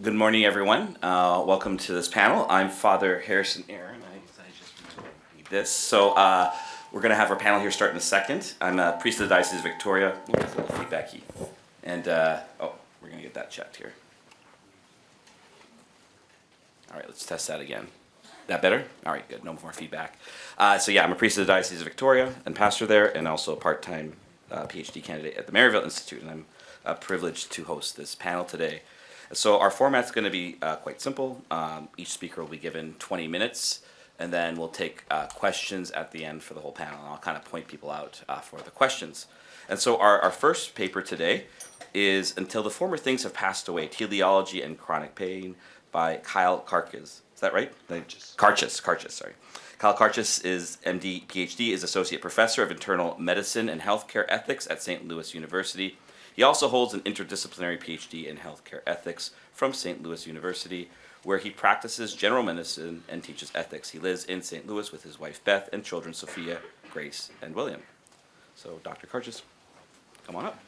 Good morning, everyone. Welcome to this panel. I'm Father Harrison Aaron. I just need this. So we're going to have our panel here start in a second. I'm a priest of the Diocese of Victoria. Ooh, there's a little feedback key. And, we're going to get that checked here. All right, let's test that again. That better? All right, good. No more feedback. I'm a priest of the Diocese of Victoria and pastor there, and also a part-time PhD candidate at the Maryville Institute. And I'm privileged to host this panel today. So our format's going to be quite simple. Each speaker will be given 20 minutes, and then we'll take questions at the end for the whole panel, and I'll kind of point people out for the questions. And so our first paper today is Until the Former Things Have Passed Away, Teleology and Chronic Pain by Kyle Karches. Is that right? Karches, sorry. Kyle Karches is MD, PhD, is Associate Professor of Internal Medicine and Healthcare Ethics at St. Louis University. He also holds an interdisciplinary PhD in healthcare ethics from St. Louis University, where he practices general medicine and teaches ethics. He lives in St. Louis with his wife Beth and children Sophia, Grace, and William. So, Dr. Karches, come on up.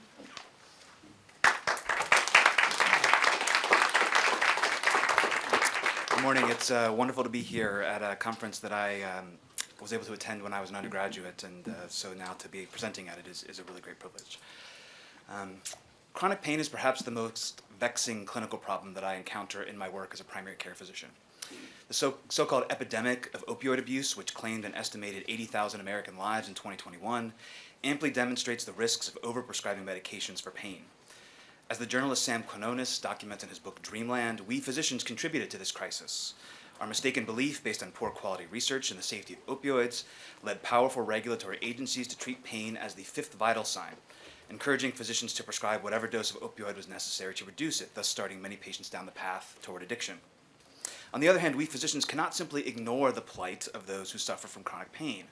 Good morning. It's wonderful to be here at a conference that I was able to attend when I was an undergraduate, and so now to be presenting at it is a really great privilege. Chronic pain is perhaps the most vexing clinical problem that I encounter in my work as a primary care physician. The so-called epidemic of opioid abuse, which claimed an estimated 80,000 American lives in 2021, amply demonstrates the risks of overprescribing medications for pain. As the journalist Sam Quinones documents in his book Dreamland, we physicians contributed to this crisis. Our mistaken belief based on poor quality research in the safety of opioids led powerful regulatory agencies to treat pain as the fifth vital sign, encouraging physicians to prescribe whatever dose of opioid was necessary to reduce it, thus starting many patients down the path toward addiction. On the other hand, we physicians cannot simply ignore the plight of those who suffer from chronic pain.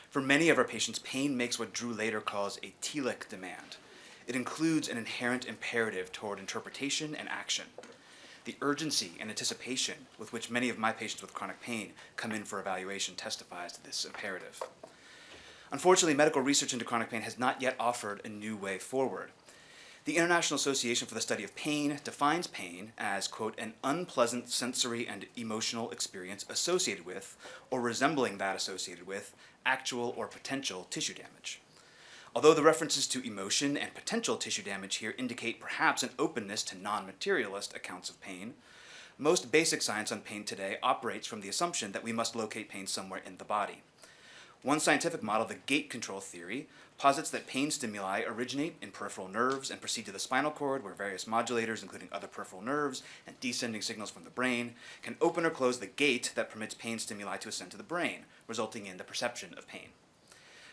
For many of our patients, pain makes what Drew later calls a telic demand. It includes an inherent imperative toward interpretation and action. The urgency and anticipation with which many of my patients with chronic pain come in for evaluation testifies to this imperative. Unfortunately, medical research into chronic pain has not yet offered a new way forward. The International Association for the Study of Pain defines pain as, quote, an unpleasant sensory and emotional experience associated with, or resembling that associated with, actual or potential tissue damage. Although the references to emotion and potential tissue damage here indicate perhaps an openness to non-materialist accounts of pain, most basic science on pain today operates from the assumption that we must locate pain somewhere in the body. One scientific model, the gate control theory, posits that pain stimuli originate in peripheral nerves and proceed to the spinal cord, where various modulators, including other peripheral nerves and descending signals from the brain, can open or close the gate that permits pain stimuli to ascend to the brain, resulting in the perception of pain.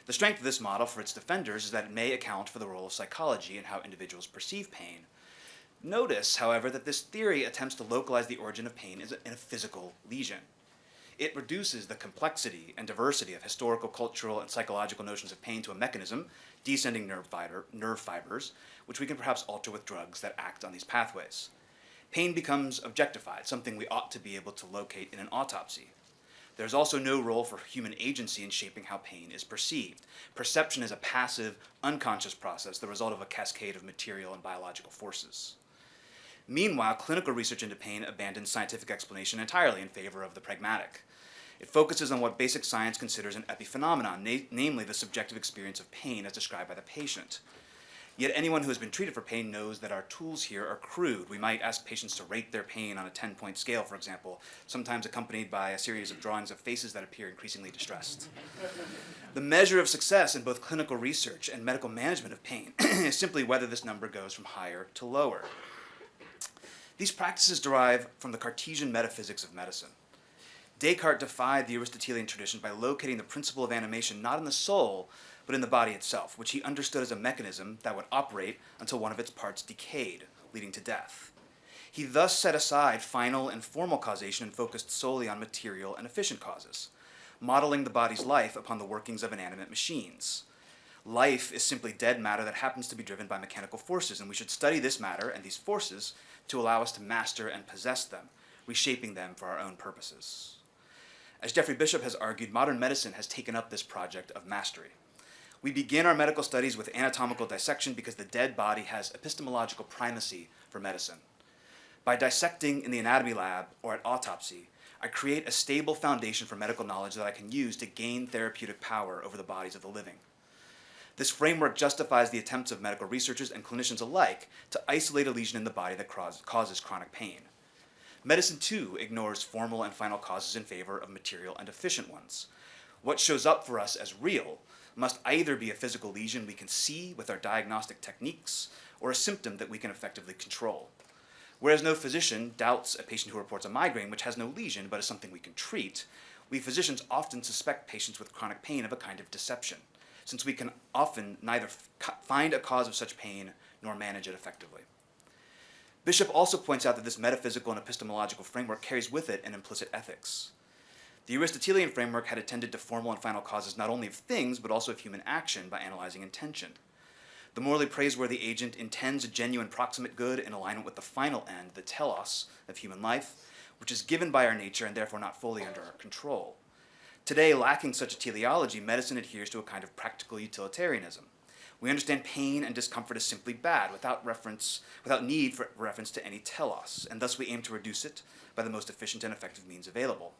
The strength of this model for its defenders is that it may account for the role of psychology in how individuals perceive pain. Notice, however, that this theory attempts to localize the origin of pain in a physical lesion. It reduces the complexity and diversity of historical, cultural, and psychological notions of pain to a mechanism, descending nerve fibers, which we can perhaps alter with drugs that act on these pathways. Pain becomes objectified, something we ought to be able to locate in an autopsy. There's also no role for human agency in shaping how pain is perceived. Perception is a passive, unconscious process, the result of a cascade of material and biological forces. Meanwhile, clinical research into pain abandons scientific explanation entirely in favor of the pragmatic. It focuses on what basic science considers an epiphenomenon, namely the subjective experience of pain as described by the patient. Yet anyone who has been treated for pain knows that our tools here are crude. We might ask patients to rate their pain on a 10-point scale, for example, sometimes accompanied by a series of drawings of faces that appear increasingly distressed. The measure of success in both clinical research and medical management of pain is simply whether this number goes from higher to lower. These practices derive from the Cartesian metaphysics of medicine. Descartes defied the Aristotelian tradition by locating the principle of animation not in the soul, but in the body itself, which he understood as a mechanism that would operate until one of its parts decayed, leading to death. He thus set aside final and formal causation and focused solely on material and efficient causes, modeling the body's life upon the workings of inanimate machines. Life is simply dead matter that happens to be driven by mechanical forces, and we should study this matter and these forces to allow us to master and possess them, reshaping them for our own purposes. As Jeffrey Bishop has argued, modern medicine has taken up this project of mastery. We begin our medical studies with anatomical dissection because the dead body has epistemological primacy for medicine. By dissecting in the anatomy lab or at autopsy, I create a stable foundation for medical knowledge that I can use to gain therapeutic power over the bodies of the living. This framework justifies the attempts of medical researchers and clinicians alike to isolate a lesion in the body that causes chronic pain. Medicine, too, ignores formal and final causes in favor of material and efficient ones. What shows up for us as real must either be a physical lesion we can see with our diagnostic techniques or a symptom that we can effectively control. Whereas no physician doubts a patient who reports a migraine which has no lesion but is something we can treat, we physicians often suspect patients with chronic pain of a kind of deception, since we can often neither find a cause of such pain nor manage it effectively. Bishop also points out that this metaphysical and epistemological framework carries with it an implicit ethics. The Aristotelian framework had attended to formal and final causes not only of things, but also of human action by analyzing intention. The morally praiseworthy agent intends a genuine proximate good in alignment with the final end, the telos, of human life, which is given by our nature and therefore not fully under our control. Today, lacking such a teleology, medicine adheres to a kind of practical utilitarianism. We understand pain and discomfort as simply bad, without need for reference to any telos, and thus we aim to reduce it by the most efficient and effective means available.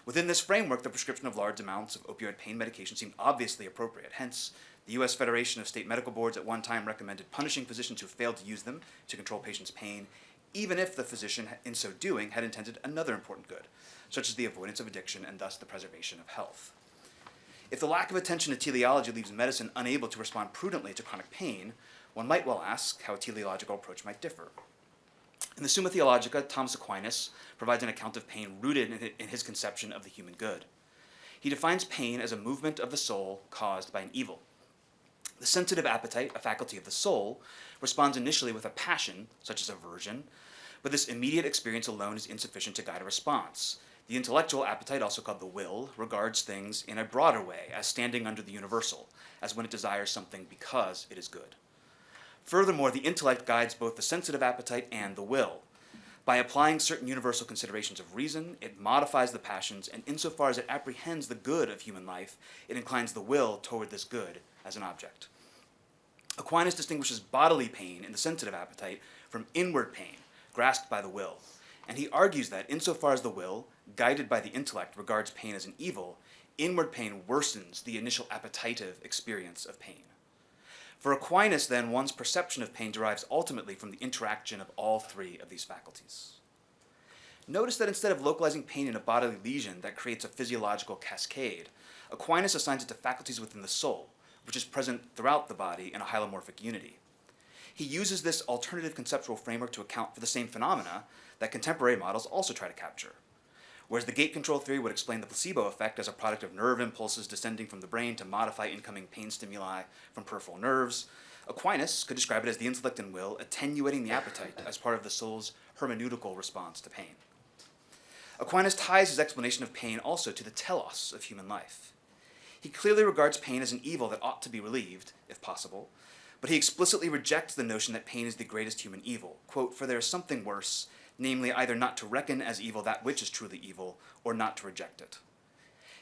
Within this framework, the prescription of large amounts of opioid pain medication seemed obviously appropriate. Hence, the U.S. Federation of State Medical Boards at one time recommended punishing physicians who failed to use them to control patients' pain, even if the physician, in so doing, had intended another important good, such as the avoidance of addiction and thus the preservation of health. If the lack of attention to teleology leaves medicine unable to respond prudently to chronic pain, one might well ask how a teleological approach might differ. In the Summa Theologica, Thomas Aquinas provides an account of pain rooted in his conception of the human good. He defines pain as a movement of the soul caused by an evil. The sensitive appetite, a faculty of the soul, responds initially with a passion, such as aversion, but this immediate experience alone is insufficient to guide a response. The intellectual appetite, also called the will, regards things in a broader way, as standing under the universal, as when it desires something because it is good. Furthermore, the intellect guides both the sensitive appetite and the will. By applying certain universal considerations of reason, it modifies the passions, and insofar as it apprehends the good of human life, it inclines the will toward this good as an object. Aquinas distinguishes bodily pain in the sensitive appetite from inward pain, grasped by the will, and he argues that insofar as the will, guided by the intellect, regards pain as an evil, inward pain worsens the initial appetitive experience of pain. For Aquinas, then, one's perception of pain derives ultimately from the interaction of all three of these faculties. Notice that instead of localizing pain in a bodily lesion that creates a physiological cascade, Aquinas assigns it to faculties within the soul, which is present throughout the body in a hylomorphic unity. He uses this alternative conceptual framework to account for the same phenomena that contemporary models also try to capture. Whereas the gate control theory would explain the placebo effect as a product of nerve impulses descending from the brain to modify incoming pain stimuli from peripheral nerves, Aquinas could describe it as the intellect and will attenuating the appetite as part of the soul's hermeneutical response to pain. Aquinas ties his explanation of pain also to the telos of human life. He clearly regards pain as an evil that ought to be relieved, if possible, but he explicitly rejects the notion that pain is the greatest human evil. Quote, "For there is something worse, namely either not to reckon as evil that which is truly evil, or not to reject it."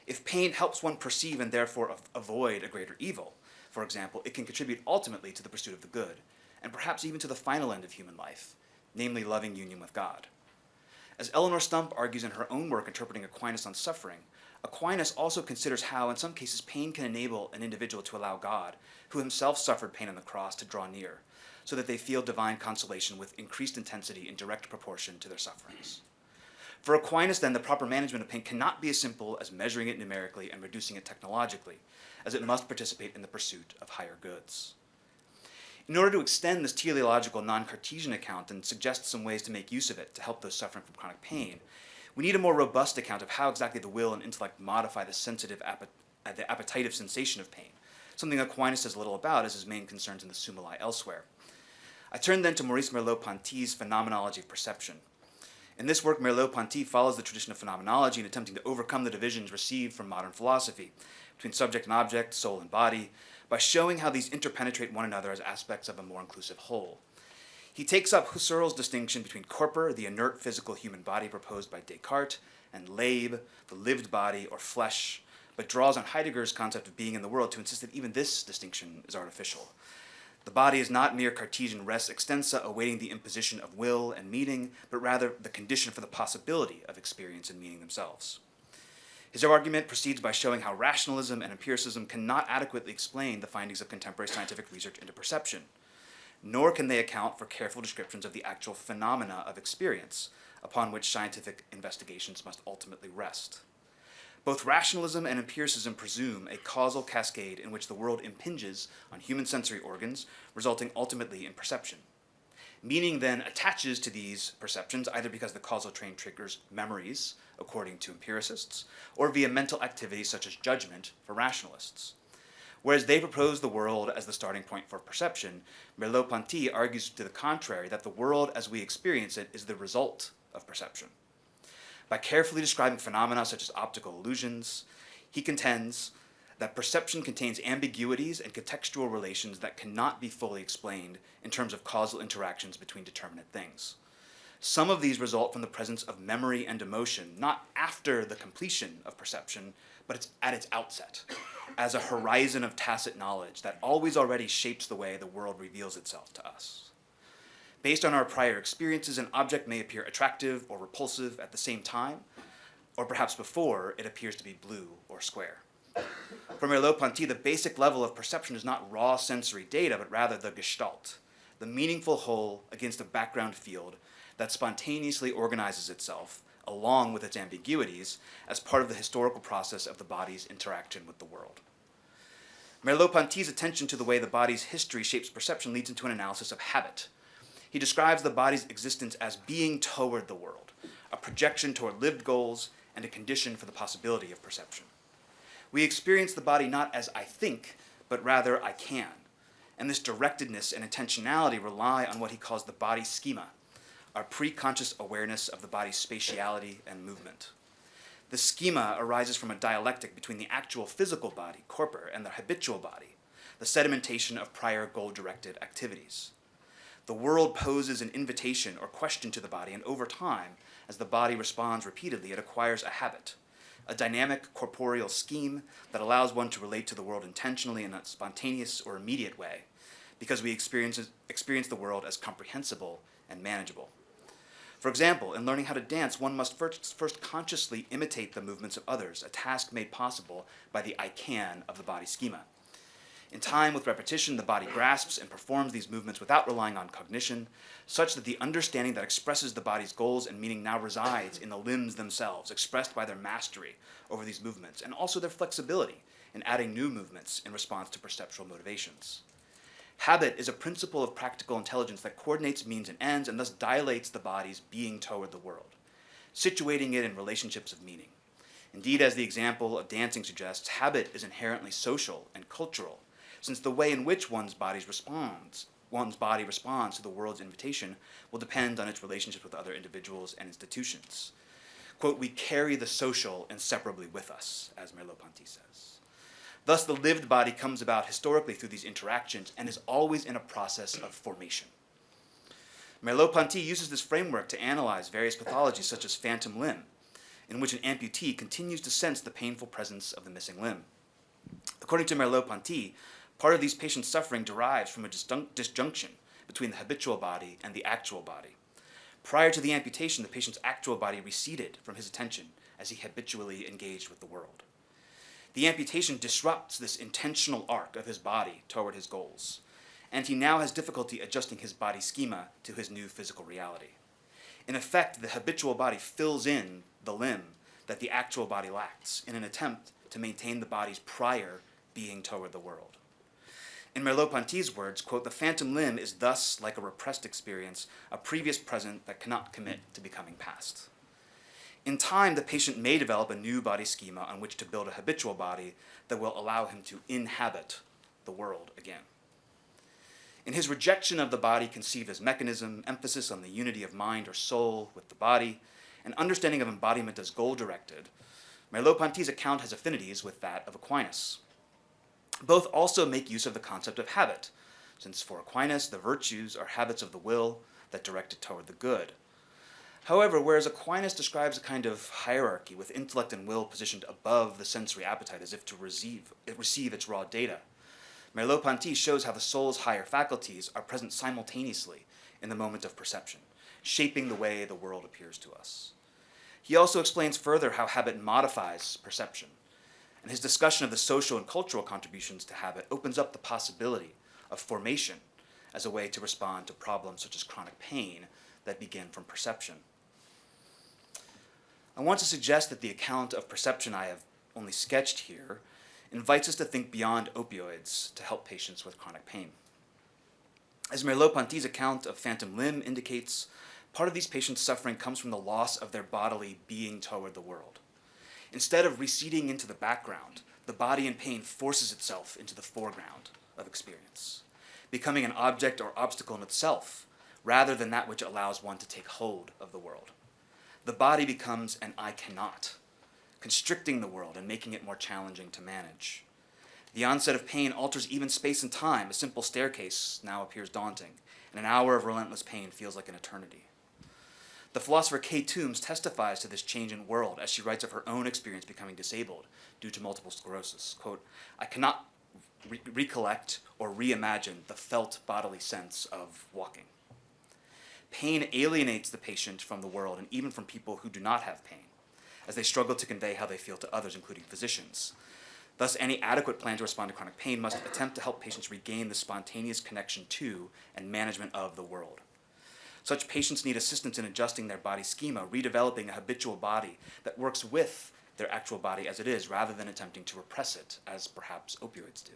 If pain helps one perceive and therefore avoid a greater evil, for example, it can contribute ultimately to the pursuit of the good, and perhaps even to the final end of human life, namely loving union with God. As Eleanor Stump argues in her own work interpreting Aquinas on suffering, Aquinas also considers how, in some cases, pain can enable an individual to allow God, who himself suffered pain on the cross, to draw near, so that they feel divine consolation with increased intensity in direct proportion to their sufferings. For Aquinas, then, the proper management of pain cannot be as simple as measuring it numerically and reducing it technologically, as it must participate in the pursuit of higher goods. In order to extend this teleological non-Cartesian account and suggest some ways to make use of it to help those suffering from chronic pain, we need a more robust account of how exactly the will and intellect modify the sensitive the appetitive sensation of pain, something Aquinas says little about as his main concerns in the Summa lie elsewhere. I turn then to Maurice Merlot Ponte's Phenomenology of Perception. In this work, Merlot Ponte follows the tradition of phenomenology in attempting to overcome the divisions received from modern philosophy between subject and object, soul and body, by showing how these interpenetrate one another as aspects of a more inclusive whole. He takes up Husserl's distinction between corpor, the inert physical human body proposed by Descartes, and Leib, the lived body or flesh, but draws on Heidegger's concept of being in the world to insist that even this distinction is artificial. The body is not mere Cartesian res extensa awaiting the imposition of will and meaning, but rather the condition for the possibility of experience and meaning themselves. His argument proceeds by showing how rationalism and empiricism cannot adequately explain the findings of contemporary scientific research into perception, nor can they account for careful descriptions of the actual phenomena of experience upon which scientific investigations must ultimately rest. Both rationalism and empiricism presume a causal cascade in which the world impinges on human sensory organs, resulting ultimately in perception. Meaning then attaches to these perceptions either because the causal train triggers memories, according to empiricists, or via mental activities such as judgment for rationalists. Whereas they propose the world as the starting point for perception, Merlot Ponte argues to the contrary, that the world as we experience it is the result of perception. By carefully describing phenomena such as optical illusions, he contends that perception contains ambiguities and contextual relations that cannot be fully explained in terms of causal interactions between determinate things. Some of these result from the presence of memory and emotion, not after the completion of perception, but it's at its outset, as a horizon of tacit knowledge that always already shapes the way the world reveals itself to us. Based on our prior experiences, an object may appear attractive or repulsive at the same time, or perhaps before it appears to be blue or square. For Merlot Ponte, the basic level of perception is not raw sensory data, but rather the gestalt, the meaningful whole against a background field that spontaneously organizes itself, along with its ambiguities, as part of the historical process of the body's interaction with the world. Merlot Ponte's attention to the way the body's history shapes perception leads into an analysis of habit. He describes the body's existence as being toward the world, a projection toward lived goals, and a condition for the possibility of perception. We experience the body not as I think, but rather I can. And this directedness and intentionality rely on what he calls the body schema, our pre-conscious awareness of the body's spatiality and movement. The schema arises from a dialectic between the actual physical body, corpor, and the habitual body, the sedimentation of prior goal-directed activities. The world poses an invitation or question to the body, and over time, as the body responds repeatedly, it acquires a habit, a dynamic corporeal scheme that allows one to relate to the world intentionally in a spontaneous or immediate way, because we experience the world as comprehensible and manageable. For example, in learning how to dance, one must first consciously imitate the movements of others, a task made possible by the I can of the body schema. In time, with repetition, the body grasps and performs these movements without relying on cognition, such that the understanding that expresses the body's goals and meaning now resides in the limbs themselves, expressed by their mastery over these movements, and also their flexibility in adding new movements in response to perceptual motivations. Habit is a principle of practical intelligence that coordinates means and ends, and thus dilates the body's being toward the world, situating it in relationships of meaning. Indeed, as the example of dancing suggests, habit is inherently social and cultural, since the way in which one's body responds to the world's invitation will depend on its relationship with other individuals and institutions. Quote, we carry the social inseparably with us, as Merlot Ponte says. Thus, the lived body comes about historically through these interactions and is always in a process of formation. Merlot Ponte uses this framework to analyze various pathologies such as phantom limb, in which an amputee continues to sense the painful presence of the missing limb. According to Merlot Ponte, part of these patients' suffering derives from a disjunction between the habitual body and the actual body. Prior to the amputation, the patient's actual body receded from his attention as he habitually engaged with the world. The amputation disrupts this intentional arc of his body toward his goals, and he now has difficulty adjusting his body schema to his new physical reality. In effect, the habitual body fills in the limb that the actual body lacks in an attempt to maintain the body's prior being toward the world. In Merlot Ponte's words, quote, the phantom limb is thus like a repressed experience, a previous present that cannot commit to becoming past. In time, the patient may develop a new body schema on which to build a habitual body that will allow him to inhabit the world again. In his rejection of the body conceived as mechanism, emphasis on the unity of mind or soul with the body, and understanding of embodiment as goal-directed, Merlot Ponte's account has affinities with that of Aquinas. Both also make use of the concept of habit, since for Aquinas, the virtues are habits of the will that direct it toward the good. However, whereas Aquinas describes a kind of hierarchy with intellect and will positioned above the sensory appetite as if to receive its raw data, Merlot Ponte shows how the soul's higher faculties are present simultaneously in the moment of perception, shaping the way the world appears to us. He also explains further how habit modifies perception, and his discussion of the social and cultural contributions to habit opens up the possibility of formation as a way to respond to problems such as chronic pain that begin from perception. I want to suggest that the account of perception I have only sketched here invites us to think beyond opioids to help patients with chronic pain. As Merlot Ponte's account of phantom limb indicates, part of these patients' suffering comes from the loss of their bodily being toward the world. Instead of receding into the background, the body in pain forces itself into the foreground of experience, becoming an object or obstacle in itself, rather than that which allows one to take hold of the world. The body becomes an I cannot, constricting the world and making it more challenging to manage. The onset of pain alters even space and time. A simple staircase now appears daunting, and an hour of relentless pain feels like an eternity. The philosopher Kay Toombs testifies to this change in world as she writes of her own experience becoming disabled due to multiple sclerosis. Quote, I cannot recollect or reimagine the felt bodily sense of walking. Pain alienates the patient from the world and even from people who do not have pain, as they struggle to convey how they feel to others, including physicians. Thus, any adequate plan to respond to chronic pain must attempt to help patients regain the spontaneous connection to and management of the world. Such patients need assistance in adjusting their body schema, redeveloping a habitual body that works with their actual body as it is, rather than attempting to repress it, as perhaps opioids do.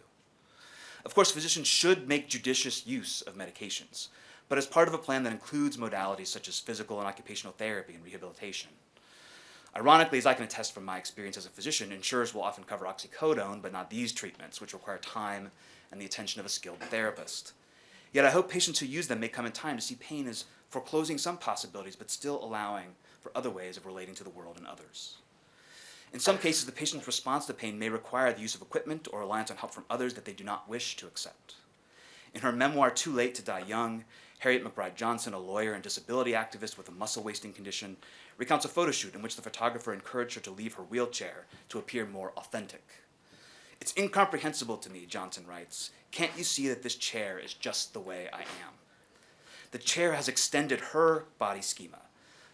Of course, physicians should make judicious use of medications, but as part of a plan that includes modalities such as physical and occupational therapy and rehabilitation. Ironically, as I can attest from my experience as a physician, insurers will often cover oxycodone, but not these treatments, which require time and the attention of a skilled therapist. Yet I hope patients who use them may come in time to see pain as foreclosing some possibilities, but still allowing for other ways of relating to the world and others. In some cases, the patient's response to pain may require the use of equipment or reliance on help from others that they do not wish to accept. In her memoir, Too Late to Die Young, Harriet McBride Johnson, a lawyer and disability activist with a muscle-wasting condition, recounts a photo shoot in which the photographer encouraged her to leave her wheelchair to appear more authentic. It's incomprehensible to me, Johnson writes. Can't you see that this chair is just the way I am? The chair has extended her body schema,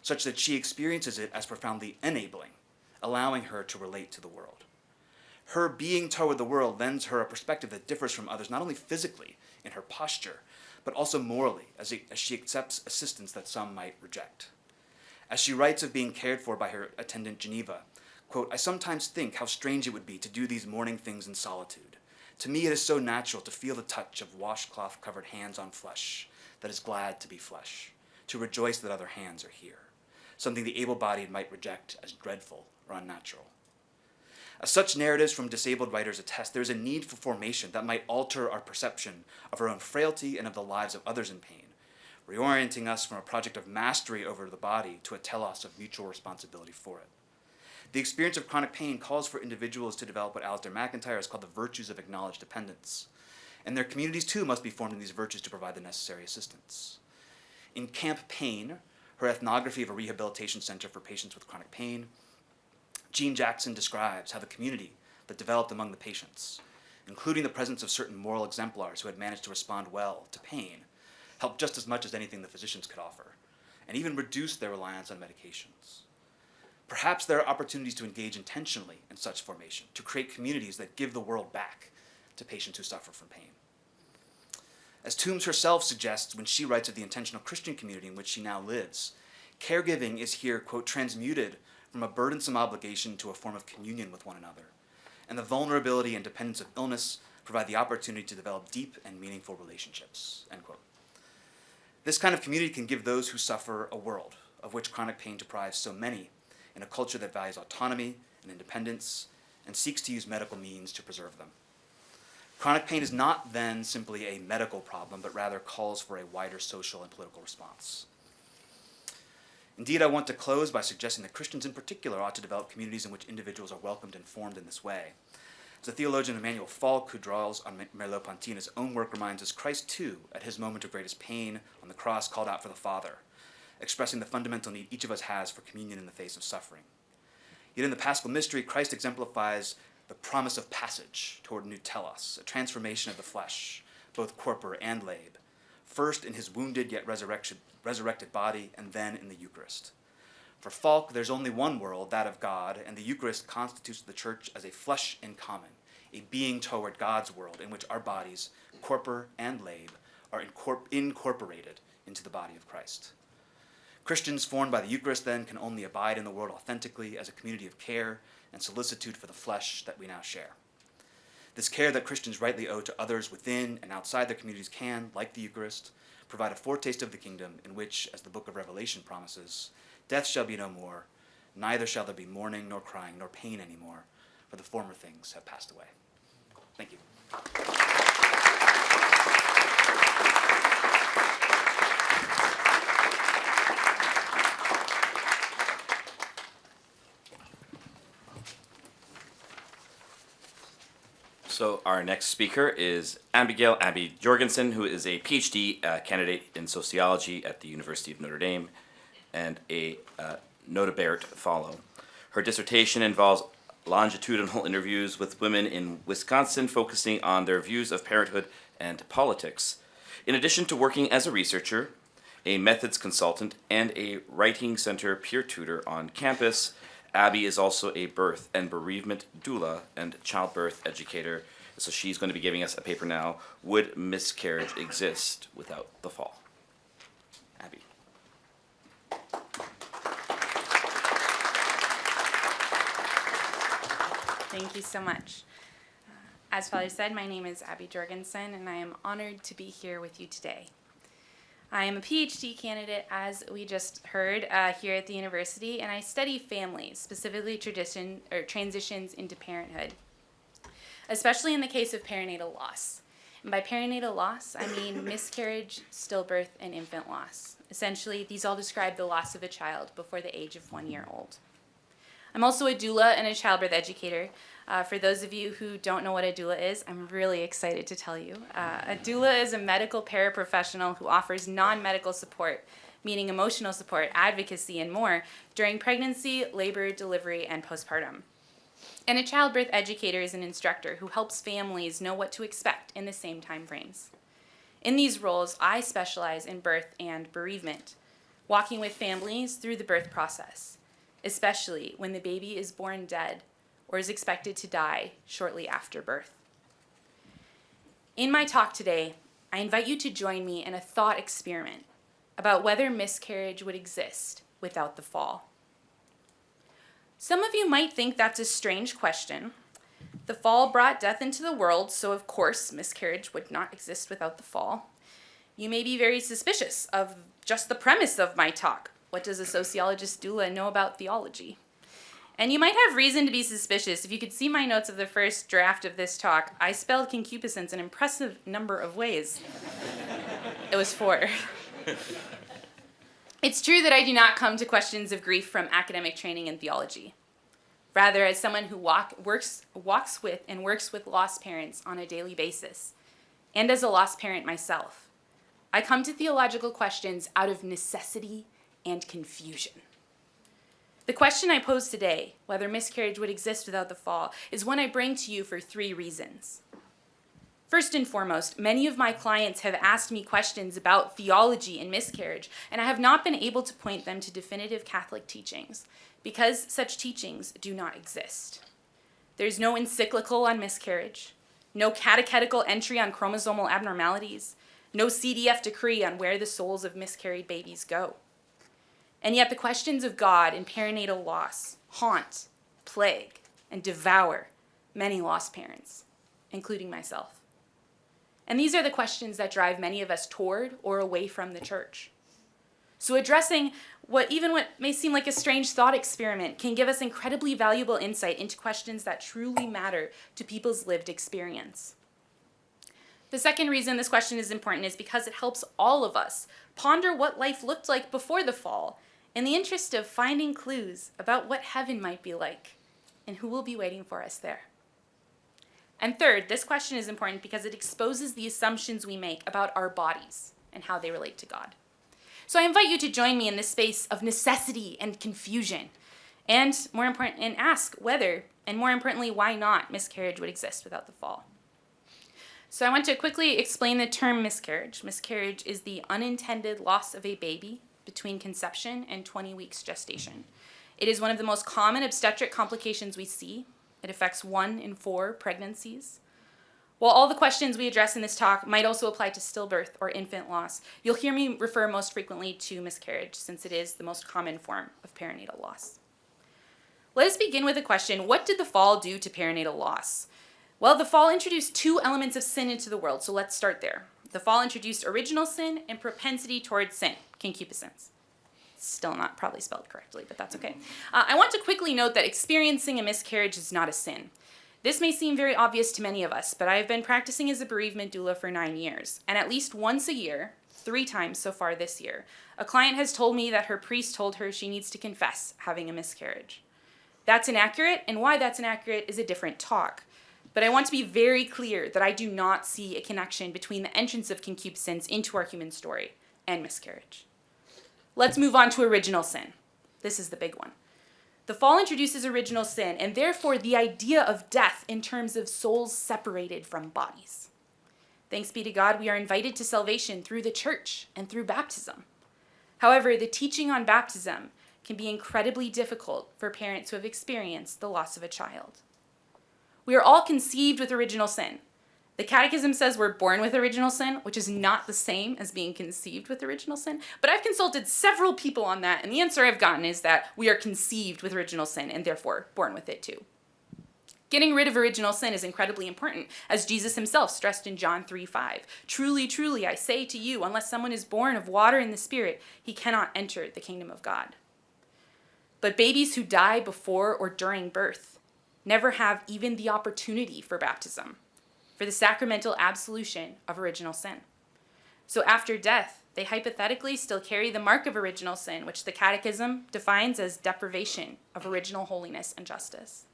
such that she experiences it as profoundly enabling, allowing her to relate to the world. Her being toward the world lends her a perspective that differs from others, not only physically in her posture, but also morally, as she accepts assistance that some might reject. As she writes of being cared for by her attendant Geneva, quote, I sometimes think how strange it would be to do these morning things in solitude. To me it is so natural to feel the touch of washcloth-covered hands on flesh that is glad to be flesh, to rejoice that other hands are here, something the able-bodied might reject as dreadful or unnatural. As such narratives from disabled writers attest, there is a need for formation that might alter our perception of our own frailty and of the lives of others in pain, reorienting us from a project of mastery over the body to a telos of mutual responsibility for it. The experience of chronic pain calls for individuals to develop what Alasdair MacIntyre has called the virtues of acknowledged dependence, and their communities too must be formed in these virtues to provide the necessary assistance. In Camp Pain, her ethnography of a rehabilitation center for patients with chronic pain, Jean Jackson describes how the community that developed among the patients, including the presence of certain moral exemplars who had managed to respond well to pain, helped just as much as anything the physicians could offer, and even reduced their reliance on medications. Perhaps there are opportunities to engage intentionally in such formation, to create communities that give the world back to patients who suffer from pain. As Toombs herself suggests when she writes of the intentional Christian community in which she now lives, caregiving is here, quote, transmuted from a burdensome obligation to a form of communion with one another, and the vulnerability and dependence of illness provide the opportunity to develop deep and meaningful relationships, end quote. This kind of community can give those who suffer a world, of which chronic pain deprives so many, in a culture that values autonomy and independence and seeks to use medical means to preserve them. Chronic pain is not then simply a medical problem, but rather calls for a wider social and political response. Indeed, I want to close by suggesting that Christians in particular ought to develop communities in which individuals are welcomed and formed in this way. As the theologian Emmanuel Falk, who draws on Merlot Ponte in his own work, reminds us, Christ too, at his moment of greatest pain on the cross, called out for the Father, expressing the fundamental need each of us has for communion in the face of suffering. Yet in the Paschal Mystery, Christ exemplifies the promise of passage toward new telos, a transformation of the flesh, both corpor and lab, first in his wounded yet resurrected body, and then in the Eucharist. For Falk, there's only one world, that of God, and the Eucharist constitutes the church as a flesh in common, a being toward God's world in which our bodies, corpor and lab, are incorporated into the body of Christ. Christians formed by the Eucharist, then, can only abide in the world authentically as a community of care and solicitude for the flesh that we now share. This care that Christians rightly owe to others within and outside their communities can, like the Eucharist, provide a foretaste of the kingdom in which, as the book of Revelation promises, death shall be no more, neither shall there be mourning, nor crying, nor pain anymore, for the former things have passed away. Thank you. So our next speaker is Abigail Jorgensen, who is a PhD candidate in sociology at the University of Notre Dame and a Notre Fellow. Her dissertation involves longitudinal interviews with women in Wisconsin focusing on their views of parenthood and politics. In addition to working as a researcher, a methods consultant, and a writing center peer tutor on campus, Abby is also a birth and bereavement doula and childbirth educator. So she's going to be giving us a paper now, Would Miscarriage Exist Without the Fall? Abby. Thank you so much. As Father said, my name is Abby Jorgensen, and I am honored to be here with you today. I am a PhD candidate, as we just heard, here at the university, and I study families, specifically transitions into parenthood, especially in the case of perinatal loss. And by perinatal loss, I mean miscarriage, stillbirth, and infant loss. Essentially, these all describe the loss of a child before the age of 1 year old. I'm also a doula and a childbirth educator. For those of you who don't know what a doula is, I'm really excited to tell you. A doula is a medical paraprofessional who offers non-medical support, meaning emotional support, advocacy, and more, during pregnancy, labor, delivery, and postpartum. And a childbirth educator is an instructor who helps families know what to expect in the same time frames. In these roles, I specialize in birth and bereavement, walking with families through the birth process, especially when the baby is born dead or is expected to die shortly after birth. In my talk today, I invite you to join me in a thought experiment about whether miscarriage would exist without the fall. Some of you might think that's a strange question. The fall brought death into the world, so of course miscarriage would not exist without the fall. You may be very suspicious of just the premise of my talk. What does a sociologist doula know about theology? And you might have reason to be suspicious. If you could see my notes of the first draft of this talk, I spelled concupiscence an impressive number of ways. It was 4. It's true that I do not come to questions of grief from academic training in theology. Rather, as someone who walks with and works with lost parents on a daily basis, and as a lost parent myself, I come to theological questions out of necessity and confusion. The question I pose today, whether miscarriage would exist without the fall, is one I bring to you for 3 reasons. First and foremost, many of my clients have asked me questions about theology and miscarriage, and I have not been able to point them to definitive Catholic teachings, because such teachings do not exist. There's no encyclical on miscarriage, no catechetical entry on chromosomal abnormalities, no CDF decree on where the souls of miscarried babies go. And yet the questions of God and perinatal loss haunt, plague, and devour many lost parents, including myself. And these are the questions that drive many of us toward or away from the church. So addressing what may seem like a strange thought experiment can give us incredibly valuable insight into questions that truly matter to people's lived experience. The second reason this question is important is because it helps all of us ponder what life looked like before the fall, in the interest of finding clues about what heaven might be like and who will be waiting for us there. And third, this question is important because it exposes the assumptions we make about our bodies and how they relate to God. So I invite you to join me in this space of necessity and confusion and ask whether, and more importantly, why not miscarriage would exist without the fall. So I want to quickly explain the term miscarriage. Miscarriage is the unintended loss of a baby between conception and 20 weeks gestation. It is one of the most common obstetric complications we see. It affects 1 in 4 pregnancies. While all the questions we address in this talk might also apply to stillbirth or infant loss, you'll hear me refer most frequently to miscarriage, since it is the most common form of perinatal loss. Let us begin with a question: what did the fall do to perinatal loss? Well, the fall introduced 2 elements of sin into the world, so let's start there. The fall introduced original sin and propensity towards sin, concupiscence. Still not probably spelled correctly, but that's okay. I want to quickly note that experiencing a miscarriage is not a sin. This may seem very obvious to many of us, but I have been practicing as a bereavement doula for 9 years, and at least once a year, 3 times so far this year, a client has told me that her priest told her she needs to confess having a miscarriage. That's inaccurate, and why that's inaccurate is a different talk. But I want to be very clear that I do not see a connection between the entrance of concupiscence into our human story and miscarriage. Let's move on to original sin. This is the big one. The fall introduces original sin, and therefore the idea of death in terms of souls separated from bodies. Thanks be to God, we are invited to salvation through the church and through baptism. However, the teaching on baptism can be incredibly difficult for parents who have experienced the loss of a child. We are all conceived with original sin. The Catechism says we're born with original sin, which is not the same as being conceived with original sin. But I've consulted several people on that, and the answer I've gotten is that we are conceived with original sin and therefore born with it too. Getting rid of original sin is incredibly important, as Jesus himself stressed in John 3:5. Truly, truly, I say to you, unless someone is born of water and the Spirit, he cannot enter the kingdom of God. But babies who die before or during birth never have even the opportunity for baptism, for the sacramental absolution of original sin. So after death, they hypothetically still carry the mark of original sin, which the Catechism defines as deprivation of original holiness and justice.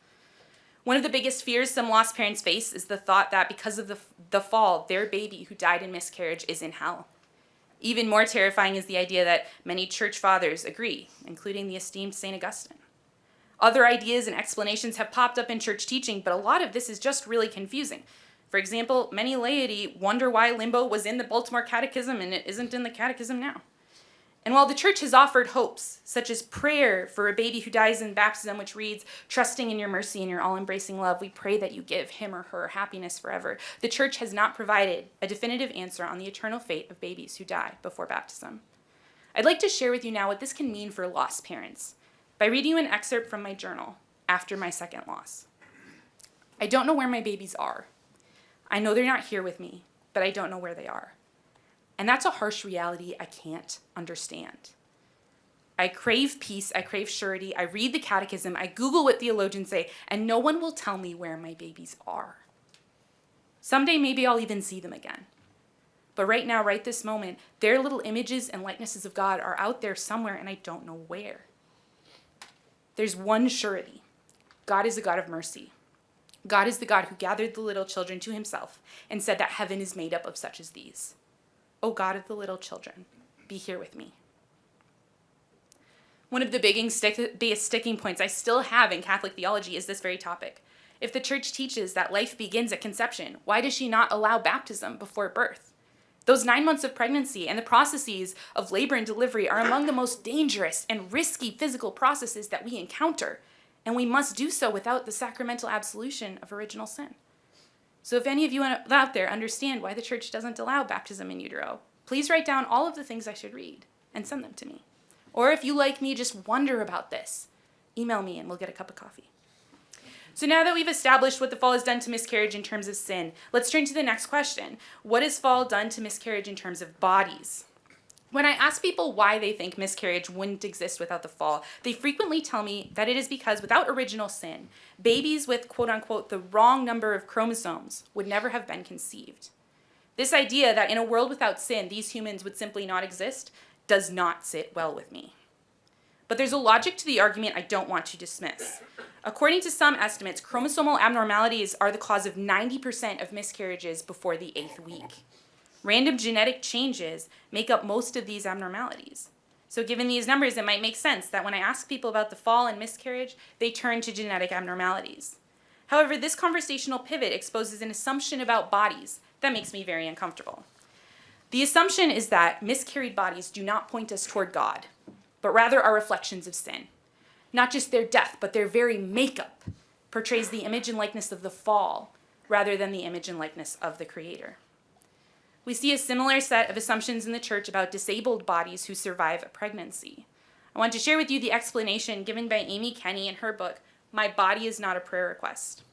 One of the biggest fears some lost parents face is the thought that because of the fall, their baby who died in miscarriage is in hell. Even more terrifying is the idea that many church fathers agree, including the esteemed St. Augustine. Other ideas and explanations have popped up in church teaching, but a lot of this is just really confusing. For example, many laity wonder why limbo was in the Baltimore Catechism and it isn't in the Catechism now. And while the church has offered hopes, such as prayer for a baby who dies in baptism, which reads, "Trusting in your mercy and your all-embracing love, we pray that you give him or her happiness forever," the church has not provided a definitive answer on the eternal fate of babies who die before baptism. I'd like to share with you now what this can mean for lost parents by reading you an excerpt from my journal after my second loss. I don't know where my babies are. I know they're not here with me, but I don't know where they are. And that's a harsh reality I can't understand. I crave peace, I crave surety, I read the Catechism, I Google what theologians say, and no one will tell me where my babies are. Someday maybe I'll even see them again. But right now, right this moment, their little images and likenesses of God are out there somewhere and I don't know where. There's one surety. God is a God of mercy. God is the God who gathered the little children to himself and said that heaven is made up of such as these. O God of the little children, be here with me. One of the biggest sticking points I still have in Catholic theology is this very topic. If the church teaches that life begins at conception, why does she not allow baptism before birth? Those 9 months of pregnancy and the processes of labor and delivery are among the most dangerous and risky physical processes that we encounter, and we must do so without the sacramental absolution of original sin. So if any of you out there understand why the church doesn't allow baptism in utero, please write down all of the things I should read and send them to me. Or if you, like me, just wonder about this, email me and we'll get a cup of coffee. So now that we've established what the fall has done to miscarriage in terms of sin, let's turn to the next question. What has fall done to miscarriage in terms of bodies? When I ask people why they think miscarriage wouldn't exist without the fall, they frequently tell me that it is because without original sin, babies with quote-unquote the wrong number of chromosomes would never have been conceived. This idea that in a world without sin, these humans would simply not exist does not sit well with me. But there's a logic to the argument I don't want to dismiss. According to some estimates, chromosomal abnormalities are the cause of 90% of miscarriages before the 8th week. Random genetic changes make up most of these abnormalities. So given these numbers, it might make sense that when I ask people about the fall and miscarriage, they turn to genetic abnormalities. However, this conversational pivot exposes an assumption about bodies that makes me very uncomfortable. The assumption is that miscarried bodies do not point us toward God, but rather are reflections of sin. Not just their death, but their very makeup portrays the image and likeness of the fall rather than the image and likeness of the Creator. We see a similar set of assumptions in the church about disabled bodies who survive a pregnancy. I want to share with you the explanation given by Amy Kenny in her book, My Body is Not a Prayer Request.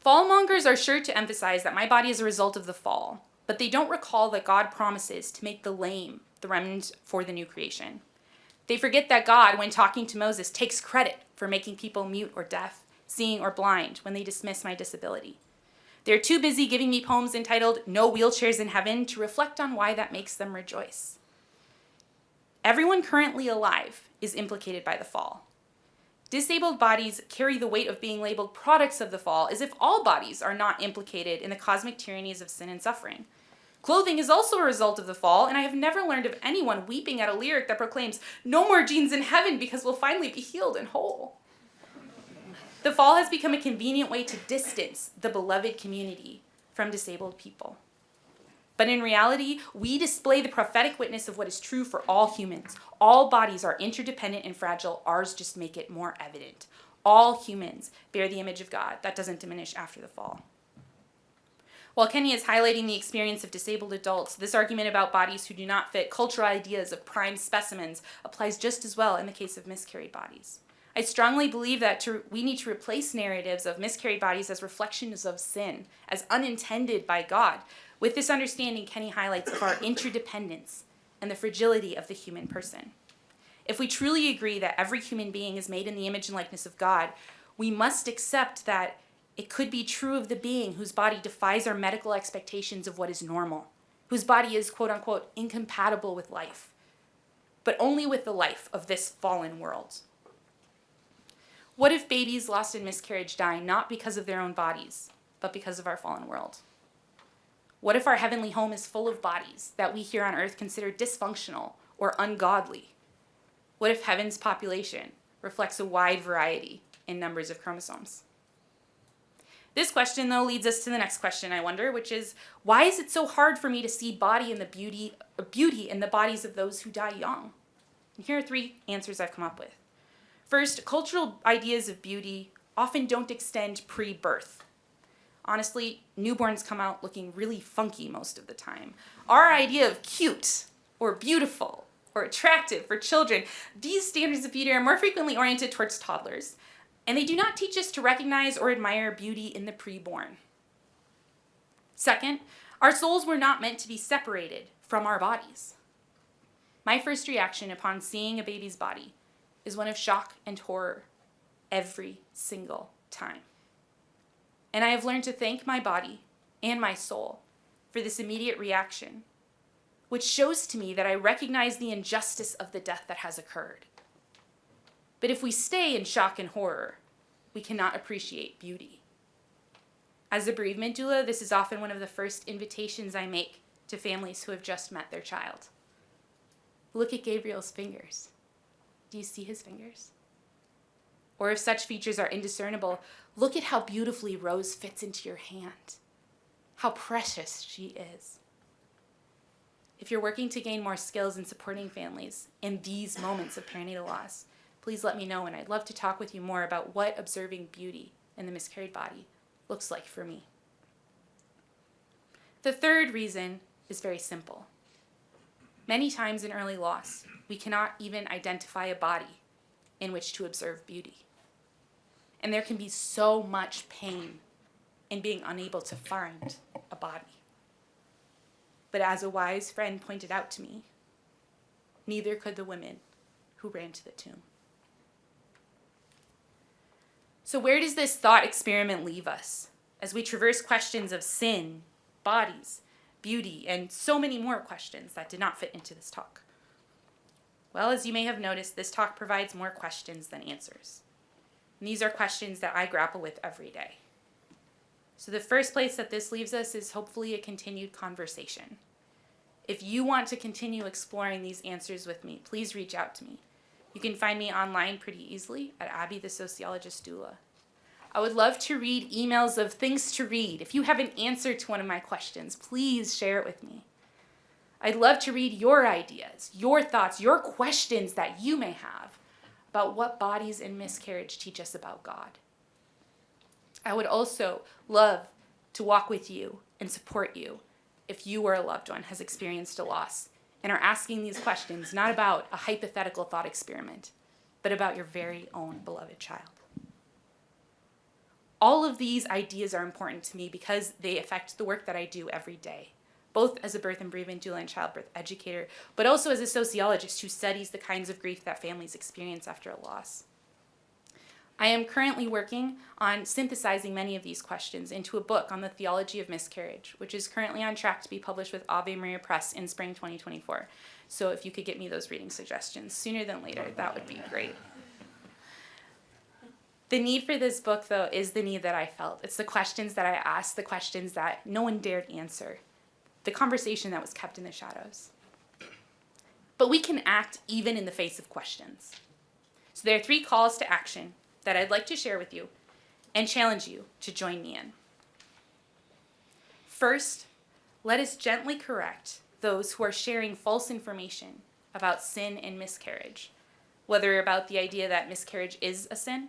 Fallmongers are sure to emphasize that my body is a result of the fall, but they don't recall that God promises to make the lame the remnant for the new creation. They forget that God, when talking to Moses, takes credit for making people mute or deaf, seeing or blind when they dismiss my disability. They're too busy giving me poems entitled No Wheelchairs in Heaven to reflect on why that makes them rejoice. Everyone currently alive is implicated by the fall. Disabled bodies carry the weight of being labeled products of the fall, as if all bodies are not implicated in the cosmic tyrannies of sin and suffering. Clothing is also a result of the fall, and I have never learned of anyone weeping at a lyric that proclaims, no more jeans in heaven because we'll finally be healed and whole. The fall has become a convenient way to distance the beloved community from disabled people. But in reality, we display the prophetic witness of what is true for all humans. All bodies are interdependent and fragile. Ours just make it more evident. All humans bear the image of God. That doesn't diminish after the fall. While Kenny is highlighting the experience of disabled adults, this argument about bodies who do not fit cultural ideas of prime specimens applies just as well in the case of miscarried bodies. I strongly believe that we need to replace narratives of miscarried bodies as reflections of sin, as unintended by God. With this understanding, Kenny highlights of our interdependence and the fragility of the human person. If we truly agree that every human being is made in the image and likeness of God, we must accept that it could be true of the being whose body defies our medical expectations of what is normal, whose body is, quote unquote, incompatible with life, but only with the life of this fallen world. What if babies lost in miscarriage die not because of their own bodies, but because of our fallen world? What if our heavenly home is full of bodies that we here on earth consider dysfunctional or ungodly? What if heaven's population reflects a wide variety in numbers of chromosomes? This question, though, leads us to the next question, I wonder, which is, why is it so hard for me to see beauty in the bodies of those who die young? And here are 3 answers I've come up with. First, cultural ideas of beauty often don't extend pre-birth. Honestly, newborns come out looking really funky most of the time. Our idea of cute or beautiful or attractive for children, these standards of beauty are more frequently oriented towards toddlers, and they do not teach us to recognize or admire beauty in the preborn. Second, our souls were not meant to be separated from our bodies. My first reaction upon seeing a baby's body is one of shock and horror every single time. And I have learned to thank my body and my soul for this immediate reaction, which shows to me that I recognize the injustice of the death that has occurred. But if we stay in shock and horror, we cannot appreciate beauty. As a bereavement doula, this is often one of the first invitations I make to families who have just met their child. Look at Gabriel's fingers. Do you see his fingers? Or if such features are indiscernible, look at how beautifully Rose fits into your hand. How precious she is. If you're working to gain more skills in supporting families in these moments of perinatal loss, please let me know, and I'd love to talk with you more about what observing beauty in the miscarried body looks like for me. The third reason is very simple. Many times in early loss, we cannot even identify a body in which to observe beauty. And there can be so much pain in being unable to find a body. But as a wise friend pointed out to me, neither could the women who ran to the tomb. So where does this thought experiment leave us as we traverse questions of sin, bodies, beauty, and so many more questions that did not fit into this talk? Well, as you may have noticed, this talk provides more questions than answers. And these are questions that I grapple with every day. So the first place that this leaves us is hopefully a continued conversation. If you want to continue exploring these answers with me, please reach out to me. You can find me online pretty easily at Abby the Sociologist Doula. I would love to read emails of things to read. If you have an answer to one of my questions, please share it with me. I'd love to read your ideas, your thoughts, your questions that you may have about what bodies and miscarriage teach us about God. I would also love to walk with you and support you if you or a loved one has experienced a loss and are asking these questions not about a hypothetical thought experiment, but about your very own beloved child. All of these ideas are important to me because they affect the work that I do every day, both as a birth and bereavement doula and childbirth educator, but also as a sociologist who studies the kinds of grief that families experience after a loss. I am currently working on synthesizing many of these questions into a book on the theology of miscarriage, which is currently on track to be published with Ave Maria Press in spring 2024. So if you could get me those reading suggestions sooner than later, that would be great. The need for this book, though, is the need that I felt. It's the questions that I asked, the questions that no one dared answer, the conversation that was kept in the shadows. But we can act even in the face of questions. So there are 3 calls to action that I'd like to share with you and challenge you to join me in. First, let us gently correct those who are sharing false information about sin and miscarriage, whether about the idea that miscarriage is a sin,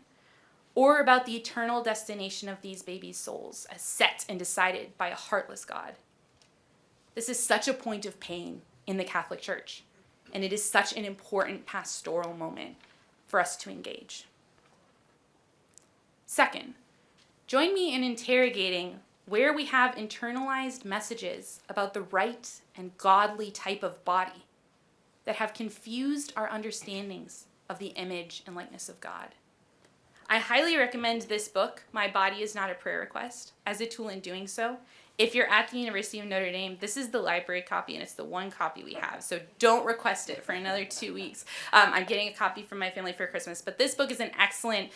or about the eternal destination of these babies' souls as set and decided by a heartless God. This is such a point of pain in the Catholic Church, and it is such an important pastoral moment for us to engage. Second, join me in interrogating where we have internalized messages about the right and godly type of body that have confused our understandings of the image and likeness of God. I highly recommend this book, My Body is Not a Prayer Request, as a tool in doing so. If you're at the University of Notre Dame, this is the library copy, and it's the one copy we have, so don't request it for another 2 weeks. I'm getting a copy from my family for Christmas, but this book is an excellent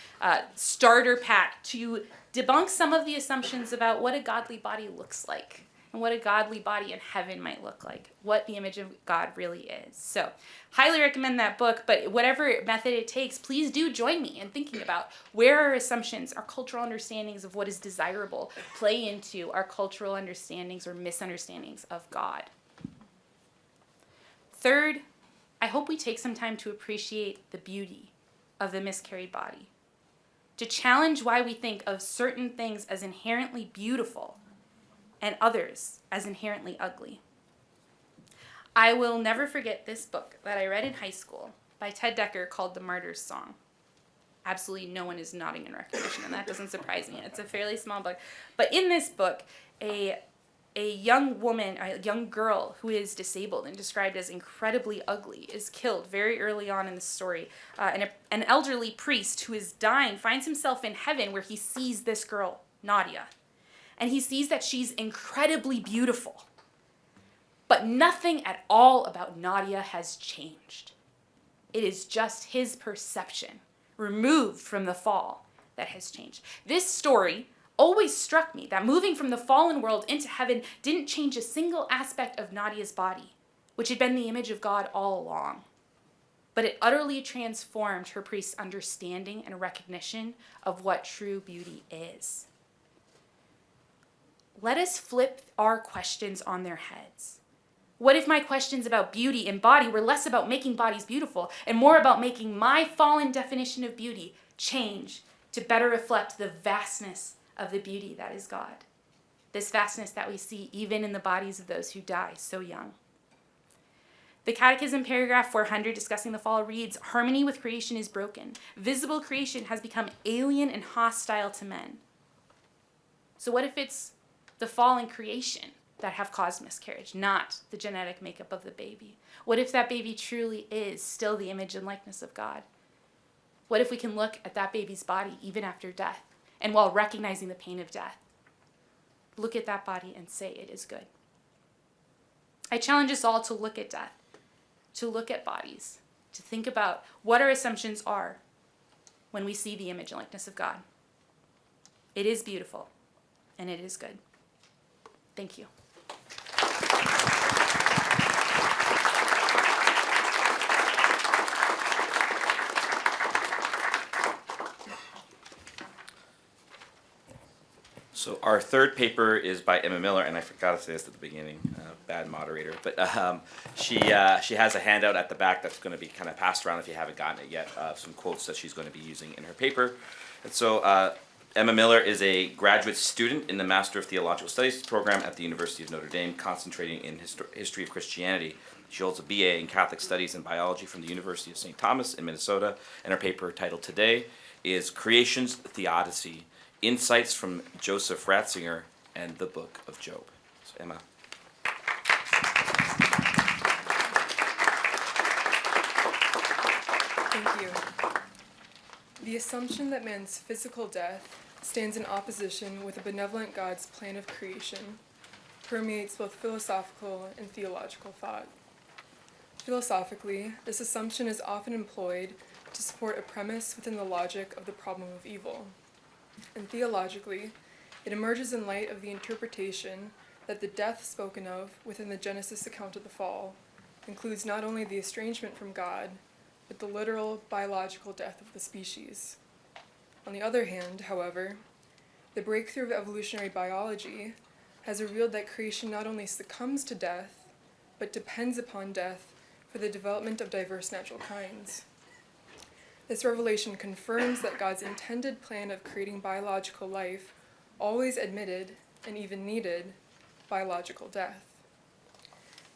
starter pack to debunk some of the assumptions about what a godly body looks like and what a godly body in heaven might look like, what the image of God really is. So, highly recommend that book, but whatever method it takes, please do join me in thinking about where our assumptions, our cultural understandings of what is desirable play into our cultural understandings or misunderstandings of God. Third, I hope we take some time to appreciate the beauty of the miscarried body, to challenge why we think of certain things as inherently beautiful and others as inherently ugly. I will never forget this book that I read in high school by Ted Decker called The Martyrs Song. Absolutely no one is nodding in recognition, and that doesn't surprise me. It's a fairly small book. But in this book, a young woman, a young girl who is disabled and described as incredibly ugly is killed very early on in the story. And an elderly priest who is dying finds himself in heaven where he sees this girl, Nadia. And he sees that she's incredibly beautiful. But nothing at all about Nadia has changed. It is just his perception, removed from the fall, that has changed. This story always struck me that moving from the fallen world into heaven didn't change a single aspect of Nadia's body, which had been the image of God all along. But it utterly transformed her priest's understanding and recognition of what true beauty is. Let us flip our questions on their heads. What if my questions about beauty and body were less about making bodies beautiful and more about making my fallen definition of beauty change to better reflect the vastness of the beauty that is God? This vastness that we see even in the bodies of those who die so young. The Catechism paragraph 400 discussing the fall reads, "Harmony with creation is broken. Visible creation has become alien and hostile to men." So what if it's the fall in creation that have caused miscarriage, not the genetic makeup of the baby? What if that baby truly is still the image and likeness of God? What if we can look at that baby's body even after death, and while recognizing the pain of death, look at that body and say it is good? I challenge us all to look at death, to look at bodies, to think about what our assumptions are when we see the image and likeness of God. It is beautiful, and it is good. Thank you. So our third paper is by Emma Miller, and I forgot to say this at the beginning, bad moderator, but she has a handout at the back that's going to be kind of passed around if you haven't gotten it yet, some quotes that she's going to be using in her paper. And so Emma Miller is a graduate student in the Master of Theological Studies program at the University of Notre Dame, concentrating in history of Christianity. She holds a BA in Catholic Studies and Biology from the University of St. Thomas in Minnesota, and her paper titled today is Creation's Theodicy, Insights from Joseph Ratzinger and the Book of Job. So Emma. Thank you. The assumption that man's physical death stands in opposition with a benevolent God's plan of creation permeates both philosophical and theological thought. Philosophically, this assumption is often employed to support a premise within the logic of the problem of evil. And theologically, it emerges in light of the interpretation that the death spoken of within the Genesis account of the fall includes not only the estrangement from God, but the literal biological death of the species. On the other hand, however, the breakthrough of evolutionary biology has revealed that creation not only succumbs to death, but depends upon death for the development of diverse natural kinds. This revelation confirms that God's intended plan of creating biological life always admitted, and even needed, biological death.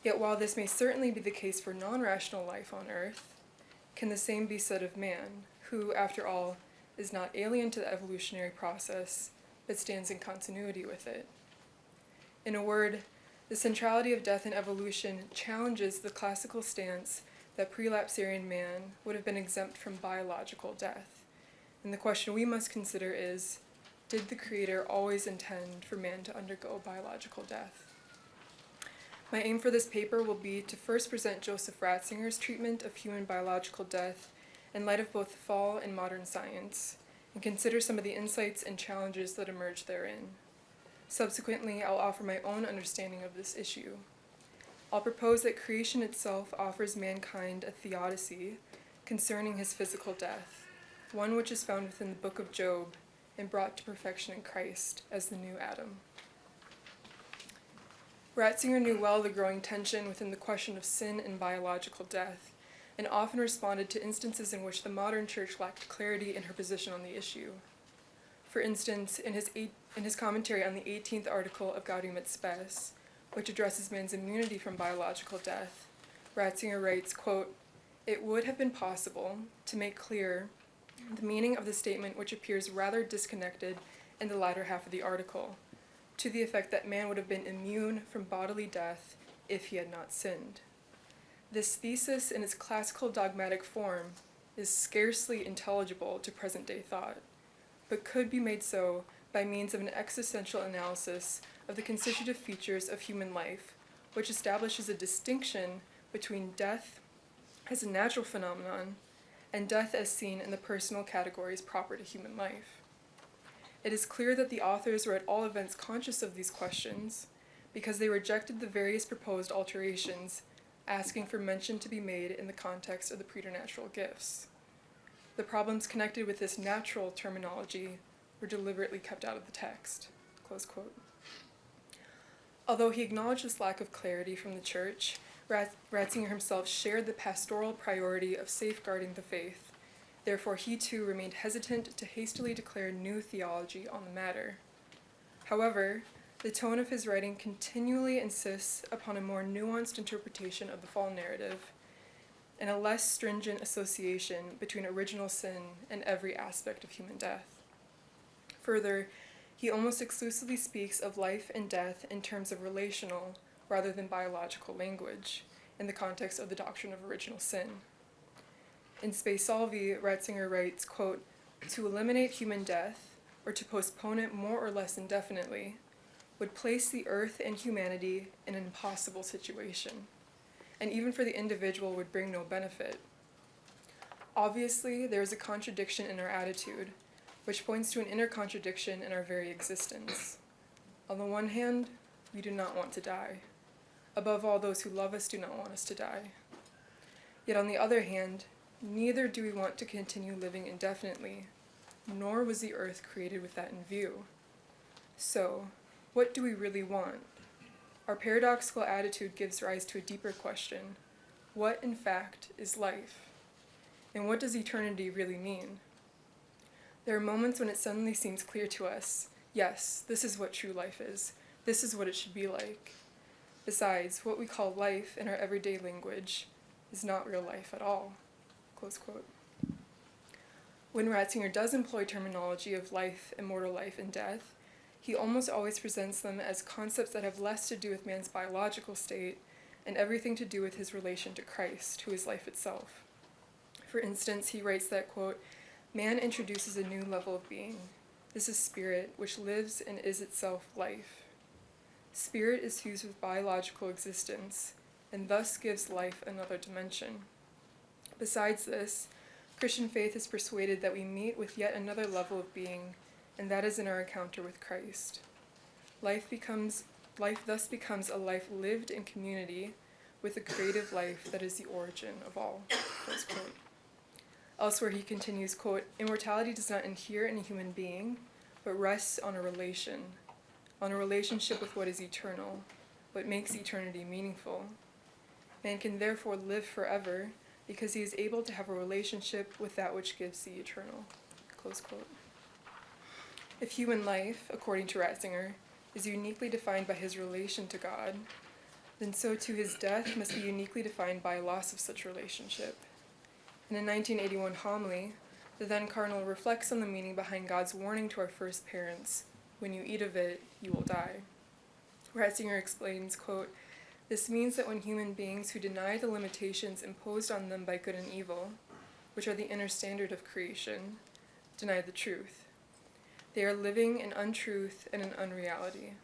Yet while this may certainly be the case for non-rational life on Earth, can the same be said of man, who, after all, is not alien to the evolutionary process, but stands in continuity with it? In a word, the centrality of death in evolution challenges the classical stance that prelapsarian man would have been exempt from biological death. And the question we must consider is, did the Creator always intend for man to undergo biological death? My aim for this paper will be to first present Joseph Ratzinger's treatment of human biological death in light of both fall and modern science, and consider some of the insights and challenges that emerge therein. Subsequently, I'll offer my own understanding of this issue. I'll propose that creation itself offers mankind a theodicy concerning his physical death, one which is found within the Book of Job and brought to perfection in Christ as the new Adam. Ratzinger knew well the growing tension within the question of sin and biological death, and often responded to instances in which the modern church lacked clarity in her position on the issue. For instance, in his commentary on the 18th article of Gaudium et Spes, which addresses man's immunity from biological death, Ratzinger writes, quote, "It would have been possible to make clear the meaning of the statement which appears rather disconnected in the latter half of the article, to the effect that man would have been immune from bodily death if he had not sinned. This thesis in its classical dogmatic form is scarcely intelligible to present-day thought, but could be made so by means of an existential analysis of the constitutive features of human life, which establishes a distinction between death as a natural phenomenon and death as seen in the personal categories proper to human life. It is clear that the authors were at all events conscious of these questions, because they rejected the various proposed alterations, asking for mention to be made in the context of the preternatural gifts. The problems connected with this natural terminology were deliberately kept out of the text." Close quote. Although he acknowledged this lack of clarity from the Church, Ratzinger himself shared the pastoral priority of safeguarding the faith. Therefore, he too remained hesitant to hastily declare new theology on the matter. However, the tone of his writing continually insists upon a more nuanced interpretation of the fall narrative and a less stringent association between original sin and every aspect of human death. Further, he almost exclusively speaks of life and death in terms of relational rather than biological language in the context of the doctrine of original sin. In Spe Salvi, Ratzinger writes, quote, "To eliminate human death, or to postpone it more or less indefinitely, would place the earth and humanity in an impossible situation, and even for the individual would bring no benefit. Obviously, there is a contradiction in our attitude, which points to an inner contradiction in our very existence. On the one hand, we do not want to die. Above all, those who love us do not want us to die. Yet on the other hand, neither do we want to continue living indefinitely, nor was the earth created with that in view. So, what do we really want? Our paradoxical attitude gives rise to a deeper question. What, in fact, is life? And what does eternity really mean? There are moments when it suddenly seems clear to us, yes, this is what true life is. This is what it should be like. Besides, what we call life in our everyday language is not real life at all. Close quote. When Ratzinger does employ terminology of life, immortal life, and death, he almost always presents them as concepts that have less to do with man's biological state and everything to do with his relation to Christ, who is life itself. For instance, he writes that, quote, "Man introduces a new level of being. This is spirit, which lives and is itself life. Spirit is fused with biological existence, and thus gives life another dimension. Besides this, Christian faith is persuaded that we meet with yet another level of being, and that is in our encounter with Christ. Life thus becomes a life lived in community with a creative life that is the origin of all." Close quote. Elsewhere he continues, quote, "Immortality does not inhere in a human being, but rests on a relationship with what is eternal, what makes eternity meaningful. Man can therefore live forever because he is able to have a relationship with that which gives the eternal." Close quote. If human life, according to Ratzinger, is uniquely defined by his relation to God, then so too his death must be uniquely defined by a loss of such relationship. In a 1981 homily, the then cardinal reflects on the meaning behind God's warning to our first parents, "When you eat of it, you will die." Ratzinger explains, quote, "This means that when human beings who deny the limitations imposed on them by good and evil, which are the inner standard of creation, deny the truth. They are living in untruth and in unreality.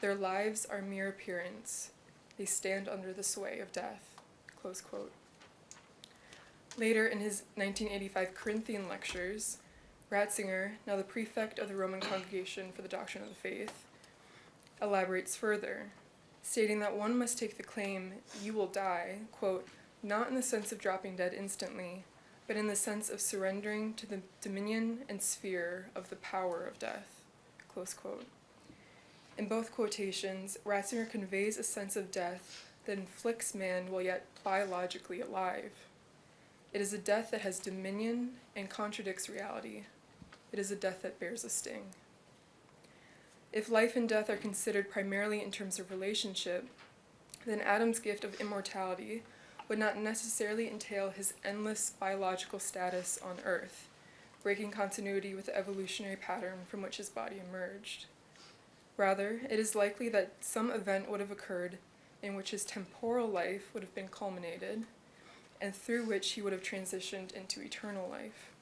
Their lives are mere appearance. They stand under the sway of death." Close quote. Later, in his 1985 Corinthian lectures, Ratzinger, now the prefect of the Roman Congregation for the Doctrine of the Faith, elaborates further, stating that one must take the claim, "you will die," quote, "not in the sense of dropping dead instantly, but in the sense of surrendering to the dominion and sphere of the power of death." Close quote. In both quotations, Ratzinger conveys a sense of death that inflicts man while yet biologically alive. It is a death that has dominion and contradicts reality. It is a death that bears a sting. If life and death are considered primarily in terms of relationship, then Adam's gift of immortality would not necessarily entail his endless biological status on Earth, breaking continuity with the evolutionary pattern from which his body emerged. Rather, it is likely that some event would have occurred in which his temporal life would have been culminated, and through which he would have transitioned into eternal life.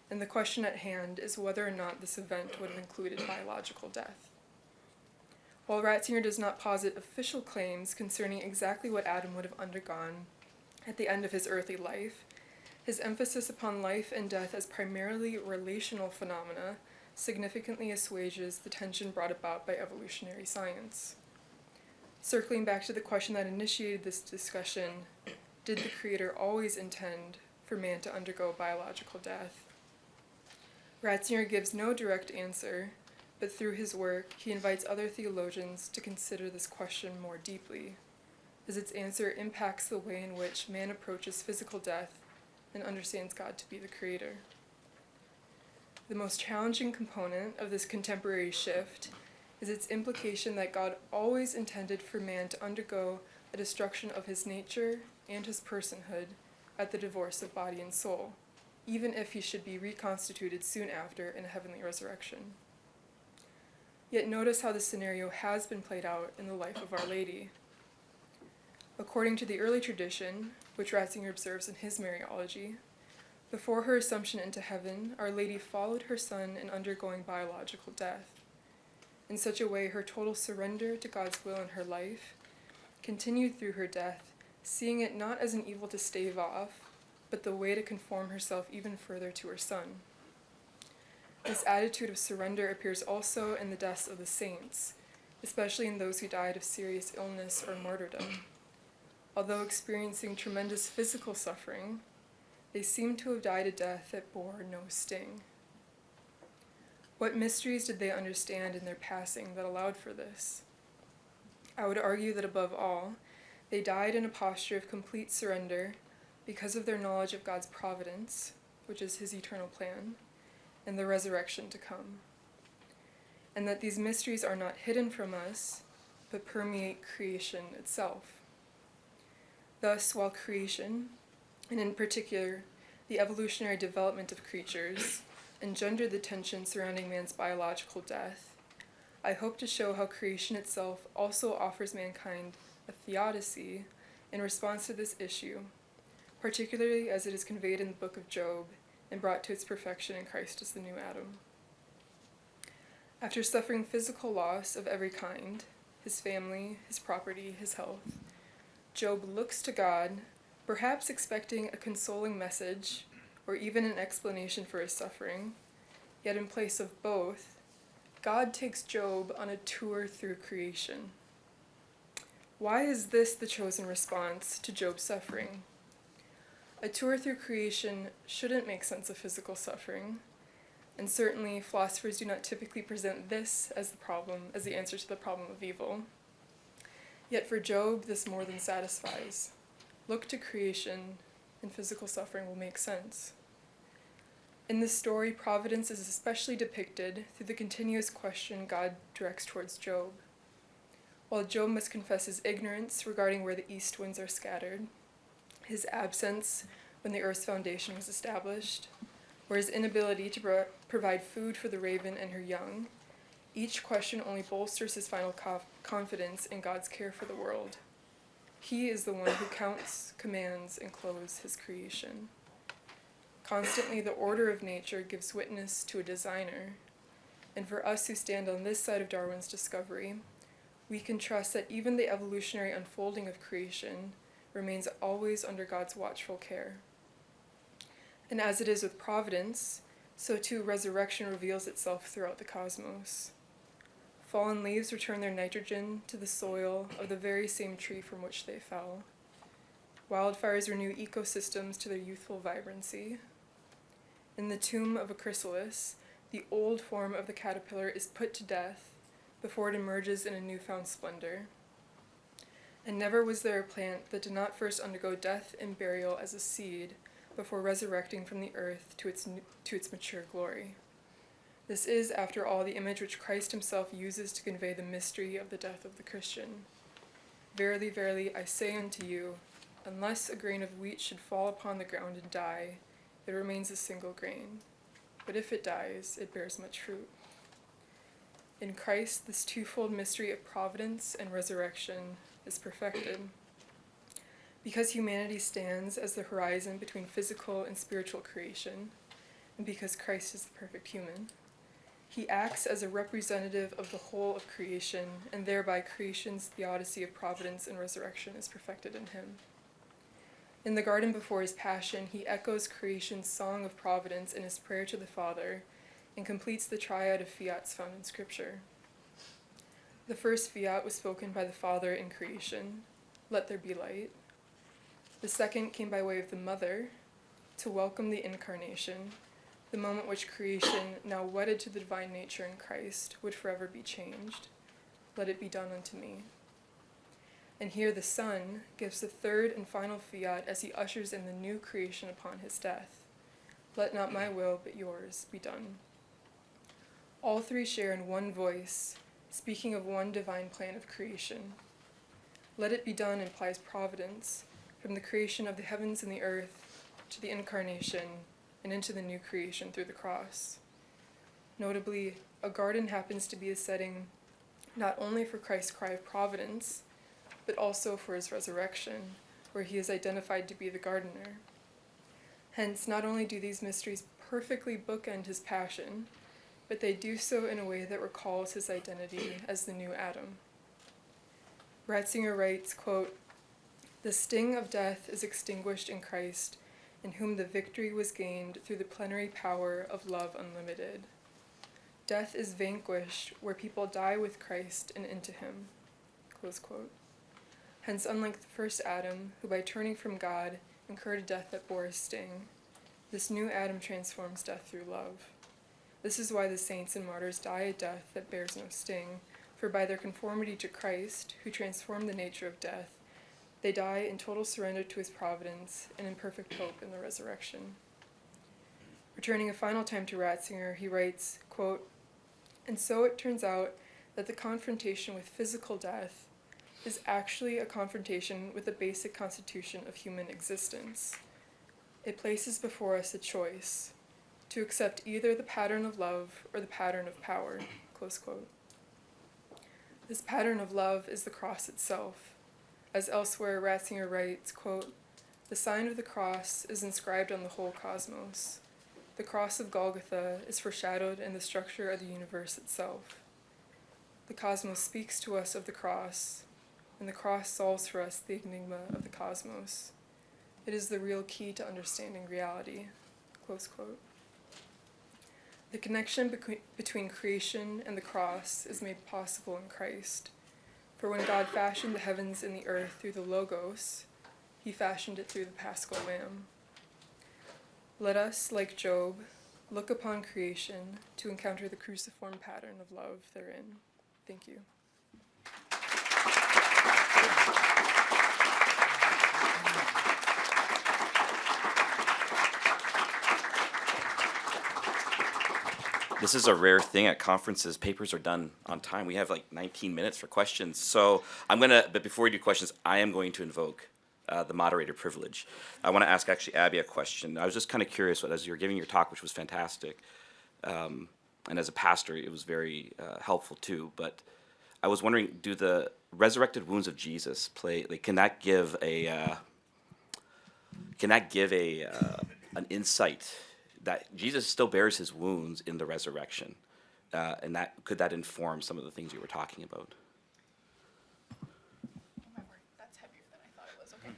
And the question at hand is whether or not this event would have included biological death. While Ratzinger does not posit official claims concerning exactly what Adam would have undergone at the end of his earthly life, his emphasis upon life and death as primarily relational phenomena significantly assuages the tension brought about by evolutionary science. Circling back to the question that initiated this discussion, did the Creator always intend for man to undergo biological death? Ratzinger gives no direct answer, but through his work, he invites other theologians to consider this question more deeply, as its answer impacts the way in which man approaches physical death and understands God to be the Creator. The most challenging component of this contemporary shift is its implication that God always intended for man to undergo a destruction of his nature and his personhood at the divorce of body and soul, even if he should be reconstituted soon after in a heavenly resurrection. Yet notice how this scenario has been played out in the life of Our Lady. According to the early tradition, which Ratzinger observes in his Mariology, before her assumption into heaven, Our Lady followed her Son in undergoing biological death. In such a way, her total surrender to God's will in her life continued through her death, seeing it not as an evil to stave off, but the way to conform herself even further to her Son. This attitude of surrender appears also in the deaths of the saints, especially in those who died of serious illness or martyrdom. Although experiencing tremendous physical suffering, they seem to have died a death that bore no sting. What mysteries did they understand in their passing that allowed for this? I would argue that above all, they died in a posture of complete surrender because of their knowledge of God's providence, which is his eternal plan, and the resurrection to come. And that these mysteries are not hidden from us, but permeate creation itself. Thus, while creation, and in particular, the evolutionary development of creatures, engender the tension surrounding man's biological death, I hope to show how creation itself also offers mankind a theodicy in response to this issue, particularly as it is conveyed in the book of Job and brought to its perfection in Christ as the new Adam. After suffering physical loss of every kind, his family, his property, his health, Job looks to God, perhaps expecting a consoling message or even an explanation for his suffering, yet in place of both, God takes Job on a tour through creation. Why is this the chosen response to Job's suffering? A tour through creation shouldn't make sense of physical suffering, and certainly philosophers do not typically present this as the answer to the problem of evil. Yet for Job, this more than satisfies. Look to creation, and physical suffering will make sense. In this story, providence is especially depicted through the continuous question God directs towards Job. While Job must confess his ignorance regarding where the east winds are scattered, his absence when the earth's foundation was established, or his inability to provide food for the raven and her young, each question only bolsters his final confidence in God's care for the world. He is the one who counts, commands, and clothes his creation. Constantly, the order of nature gives witness to a designer, and for us who stand on this side of Darwin's discovery, we can trust that even the evolutionary unfolding of creation remains always under God's watchful care. And as it is with providence, so too resurrection reveals itself throughout the cosmos. Fallen leaves return their nitrogen to the soil of the very same tree from which they fell. Wildfires renew ecosystems to their youthful vibrancy. In the tomb of a chrysalis, the old form of the caterpillar is put to death before it emerges in a newfound splendor. And never was there a plant that did not first undergo death and burial as a seed before resurrecting from the earth to its mature glory. This is, after all, the image which Christ himself uses to convey the mystery of the death of the Christian. Verily, verily, I say unto you, unless a grain of wheat should fall upon the ground and die, it remains a single grain. But if it dies, it bears much fruit. In Christ, this twofold mystery of providence and resurrection is perfected. Because humanity stands as the horizon between physical and spiritual creation, and because Christ is the perfect human, he acts as a representative of the whole of creation, and thereby creation's theodicy of providence and resurrection is perfected in him. In the garden before his passion, he echoes creation's song of providence in his prayer to the Father, and completes the triad of fiats found in Scripture. The first fiat was spoken by the Father in creation, let there be light. The second came by way of the Mother, to welcome the incarnation, the moment which creation, now wedded to the divine nature in Christ, would forever be changed. Let it be done unto me. And here the Son gives the third and final fiat as he ushers in the new creation upon his death. Let not my will, but yours, be done. All three share in one voice, speaking of one divine plan of creation. Let it be done implies providence, from the creation of the heavens and the earth to the incarnation and into the new creation through the cross. Notably, a garden happens to be a setting not only for Christ's cry of providence, but also for his resurrection, where he is identified to be the gardener. Hence, not only do these mysteries perfectly bookend his passion, but they do so in a way that recalls his identity as the new Adam. Ratzinger writes, quote, "The sting of death is extinguished in Christ, in whom the victory was gained through the plenary power of love unlimited. Death is vanquished where people die with Christ and into him." Close quote. Hence, unlike the first Adam, who by turning from God incurred a death that bore his sting, this new Adam transforms death through love. This is why the saints and martyrs die a death that bears no sting, for by their conformity to Christ, who transformed the nature of death, they die in total surrender to his providence and in perfect hope in the resurrection. Returning a final time to Ratzinger, he writes, quote, "And so it turns out that the confrontation with physical death is actually a confrontation with the basic constitution of human existence. It places before us a choice, to accept either the pattern of love or the pattern of power," close quote. This pattern of love is the cross itself. As elsewhere, Ratzinger writes, quote, "The sign of the cross is inscribed on the whole cosmos. The cross of Golgotha is foreshadowed in the structure of the universe itself. The cosmos speaks to us of the cross, and the cross solves for us the enigma of the cosmos. It is the real key to understanding reality," close quote. The connection between creation and the cross is made possible in Christ. For when God fashioned the heavens and the earth through the Logos, he fashioned it through the Paschal Lamb. Let us, like Job, look upon creation to encounter the cruciform pattern of love therein. Thank you. This is a rare thing at conferences. Papers are done on time. We have like 19 minutes for questions. So but before we do questions, I am going to invoke the moderator privilege. I want to ask actually Abby a question. I was just kind of curious, as you were giving your talk, which was fantastic, and as a pastor, it was very helpful too. But I was wondering, do the resurrected wounds of Jesus can that give an insight that Jesus still bears his wounds in the resurrection, and could that inform some of the things you were talking about? Oh my word, that's heavier than I thought it was. Okay.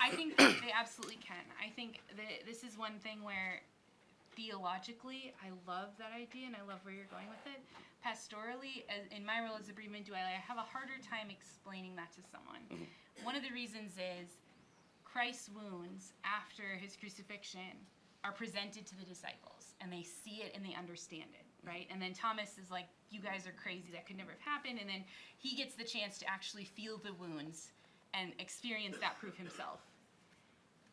I think that they absolutely can. I think that this is one thing where theologically, I love that idea and I love where you're going with it. Pastorally, in my role as a bereavement doula, I have a harder time explaining that to someone. Mm-hmm. One of the reasons is Christ's wounds after his crucifixion are presented to the disciples, and they see it and they understand it, right? And then Thomas is like, "You guys are crazy, that could never have happened," and then he gets the chance to actually feel the wounds and experience that proof himself.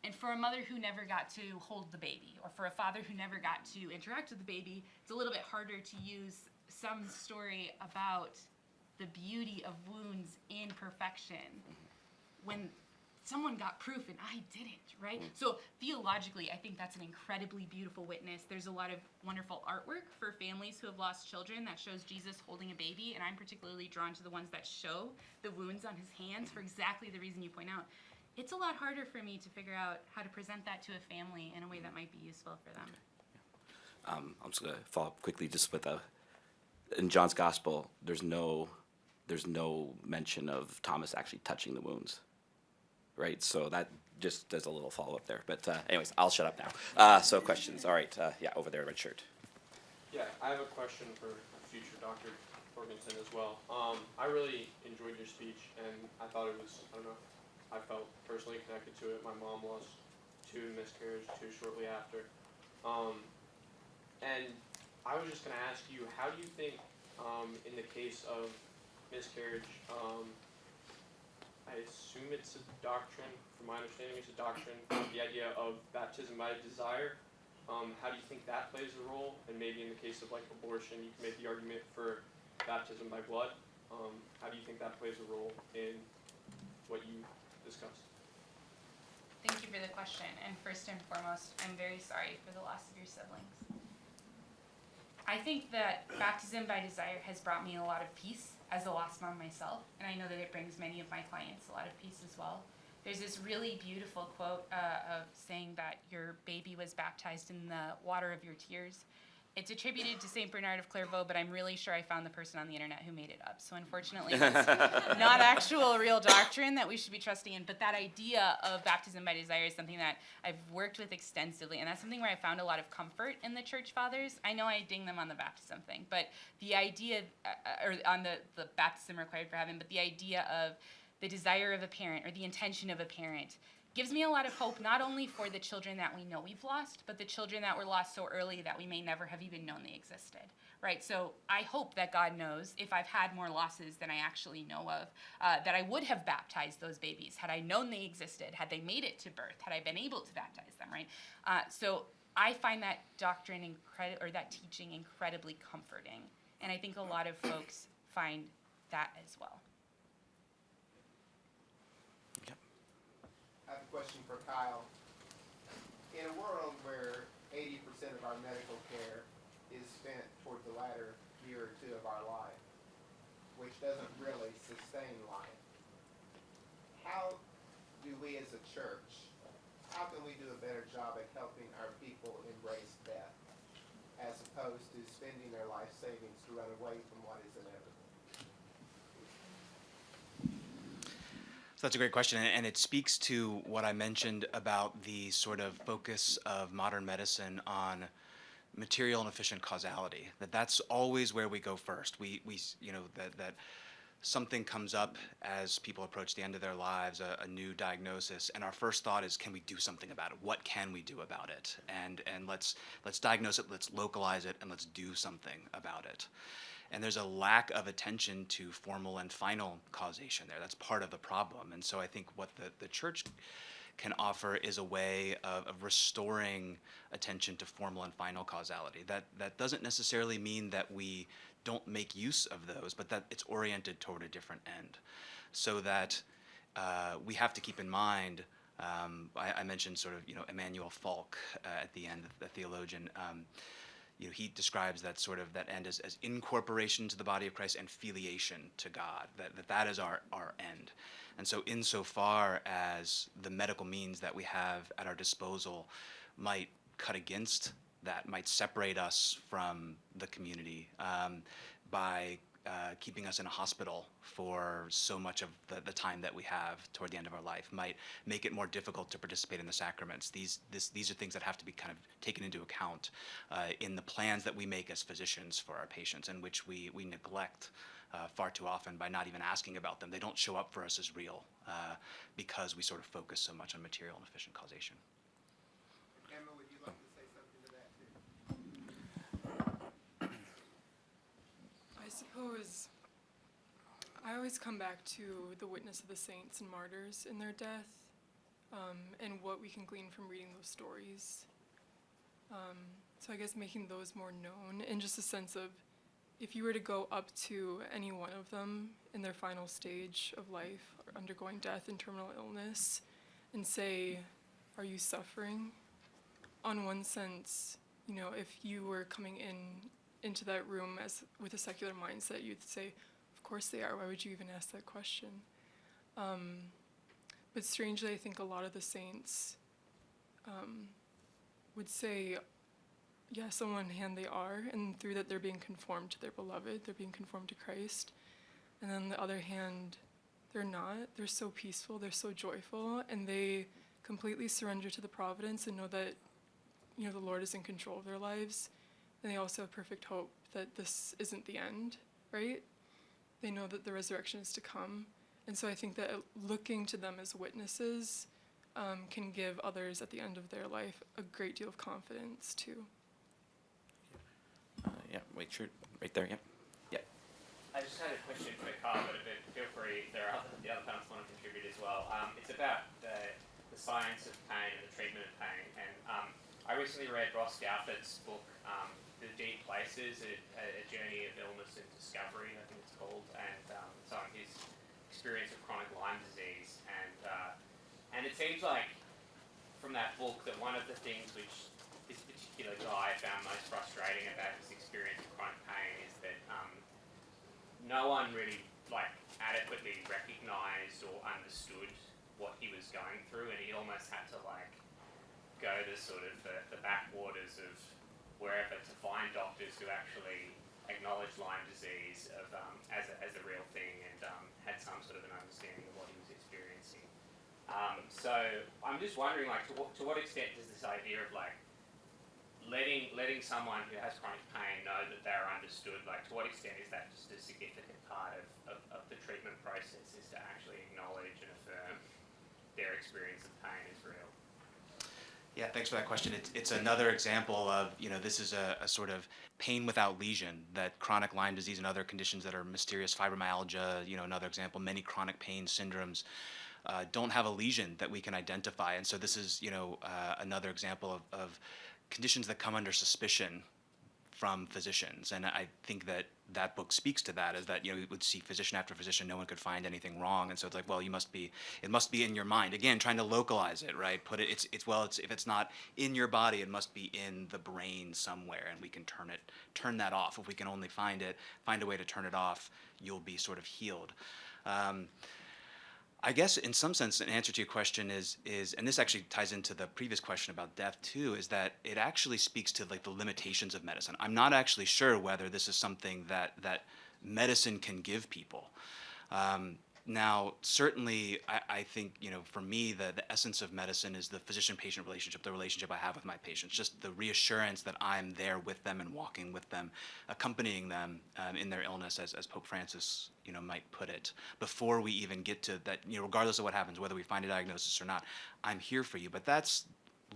And for a mother who never got to hold the baby, or for a father who never got to interact with the baby, it's a little bit harder to use some story about the beauty of wounds in perfection when someone got proof and I didn't, right? So theologically, I think that's an incredibly beautiful witness. There's a lot of wonderful artwork for families who have lost children that shows Jesus holding a baby, and I'm particularly drawn to the ones that show the wounds on his hands for exactly the reason you point out. It's a lot harder for me to figure out how to present that to a family in a way that might be useful for them. I'm just going to follow up quickly just with in John's Gospel, there's no mention of Thomas actually touching the wounds. Right, so that just does a little follow-up there. But anyways, I'll shut up now. So questions, all right, yeah, over there, red shirt. Yeah, I have a question for future Dr. Jorgensen as well. I really enjoyed your speech, and I thought it was, I felt personally connected to it. My mom lost 2 miscarriages, 2 shortly after. And I was just going to ask you, how do you think, in the case of miscarriage, I assume it's a doctrine, from my understanding it's a doctrine, the idea of baptism by desire. How do you think that plays a role? And maybe in the case of like abortion, you can make the argument for baptism by blood. How do you think that plays a role in what you discussed? Thank you for the question, and first and foremost, I'm very sorry for the loss of your siblings. I think that baptism by desire has brought me a lot of peace as a lost mom myself, and I know that it brings many of my clients a lot of peace as well. There's this really beautiful quote of saying that your baby was baptized in the water of your tears. It's attributed to St. Bernard of Clairvaux, but I'm really sure I found the person on the internet who made it up. So unfortunately, it's not actual real doctrine that we should be trusting in. But that idea of baptism by desire is something that I've worked with extensively. And that's something where I found a lot of comfort in the church fathers. I know I ding them on the baptism thing, but the idea, or on the baptism required for heaven, but the idea of the desire of a parent or the intention of a parent gives me a lot of hope, not only for the children that we know we've lost, but the children that were lost so early that we may never have even known they existed, right? So I hope that God knows, if I've had more losses than I actually know of, that I would have baptized those babies had I known they existed, had they made it to birth, had I been able to baptize them, right? So I find that doctrine or that teaching incredibly comforting, and I think a lot of folks find that as well. I have a question for Kyle. In a world where 80% of our medical care is spent toward the latter year or two of our life, which doesn't really sustain life, how do we as a church, how can we do a better job at helping our people embrace death, as opposed to spending their life savings to run away from what is inevitable? So that's a great question, and it speaks to what I mentioned about the sort of focus of modern medicine on material and efficient causality. That's always where we go first. We that something comes up as people approach the end of their lives, a new diagnosis, and our first thought is, can we do something about it? What can we do about it? And let's diagnose it, let's localize it, and let's do something about it. And there's a lack of attention to formal and final causation there. That's part of the problem. And so I think what the church can offer is a way of restoring attention to formal and final causality. That doesn't necessarily mean that we don't make use of those, but that it's oriented toward a different end. So that we have to keep in mind, I mentioned sort of, Emmanuel Falk at the end, the theologian. He describes that sort of that end as incorporation to the body of Christ and filiation to God, that is our end. And so insofar as the medical means that we have at our disposal might cut against that, might separate us from the community by keeping us in a hospital for so much of the time that we have toward the end of our life, might make it more difficult to participate in the sacraments. These are things that have to be kind of taken into account in the plans that we make as physicians for our patients, and which we neglect far too often by not even asking about them. They don't show up for us as real because we sort of focus so much on material and efficient causation. Emma, would you like to say something to that too? I suppose I always come back to the witness of the saints and martyrs in their death, and what we can glean from reading those stories. So I guess making those more known, and just a sense of, if you were to go up to any one of them in their final stage of life, or undergoing death and terminal illness, and say, are you suffering? On one sense, if you were coming into that room with a secular mindset, you'd say, of course they are. Why would you even ask that question? But strangely, I think a lot of the saints would say, yes, on one hand they are, and through that they're being conformed to their beloved, they're being conformed to Christ. And then on the other hand, they're not. They're so peaceful, they're so joyful, and they completely surrender to the providence and know that, the Lord is in control of their lives. And they also have perfect hope that this isn't the end, right? They know that the resurrection is to come. And so I think that looking to them as witnesses can give others at the end of their life a great deal of confidence too. Wait, sure, right there, yeah. I just had a question for Carl, but feel free, the other panelists want to contribute as well. It's about the science of pain and the treatment of pain. And I recently read Ross Gouthart's book, The Deep Places, a Journey of Illness and Discovery, I think it's called, and so on his experience of chronic Lyme disease. And it seems like from that book that one of the things which this particular guy found most frustrating about his experience of chronic pain is that no one really adequately recognised or understood what he was going through, and he almost had to go to sort of the backwaters of wherever to find doctors who actually acknowledged Lyme disease as a real thing and had some sort of an understanding of what he was experiencing. So I'm just wondering, to what extent does this idea of letting someone who has chronic pain know that they're understood, to what extent is that just a significant part of the treatment process, is to actually acknowledge and affirm their experience of pain is real? Yeah, thanks for that question. It's another example of, this is a sort of pain without lesion, that chronic Lyme disease and other conditions that are mysterious, fibromyalgia, another example, many chronic pain syndromes don't have a lesion that we can identify. And so this is, another example of conditions that come under suspicion from physicians. And I think that book speaks to that, is that, we would see physician after physician, no one could find anything wrong. And so it's like, well, it must be in your mind. Again, trying to localize it, right? If it's not in your body, it must be in the brain somewhere, and we can turn that off. If we can only find a way to turn it off, you'll be sort of healed. I guess in some sense, an answer to your question is, and this actually ties into the previous question about death too, is that it actually speaks to like the limitations of medicine. I'm not actually sure whether this is something that medicine can give people. Now, certainly, I think, for me, the essence of medicine is the physician-patient relationship, the relationship I have with my patients, just the reassurance that I'm there with them and walking with them, accompanying them in their illness, as Pope Francis, might put it, before we even get to that, regardless of what happens, whether we find a diagnosis or not, I'm here for you. But that's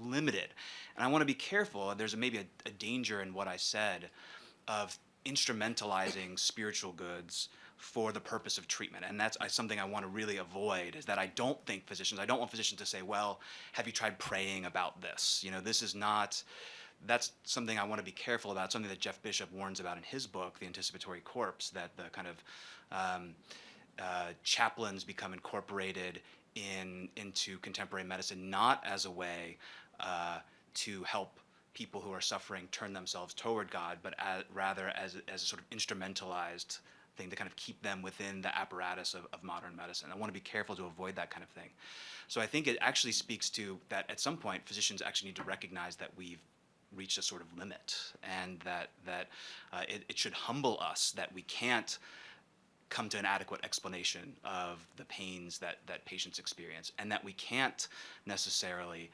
limited. And I want to be careful. There's maybe a danger in what I said of instrumentalizing spiritual goods for the purpose of treatment. And that's something I want to really avoid, is that I don't want physicians to say, well, have you tried praying about this? This is not, that's something I want to be careful about, something that Jeff Bishop warns about in his book, The Anticipatory Corpse, that the kind of chaplains become incorporated into contemporary medicine, not as a way to help people who are suffering turn themselves toward God, but rather as a sort of instrumentalized thing to kind of keep them within the apparatus of modern medicine. I want to be careful to avoid that kind of thing. So I think it actually speaks to that at some point physicians actually need to recognize that we've reached a sort of limit, and that it should humble us that we can't come to an adequate explanation of the pains that patients experience, and that we can't necessarily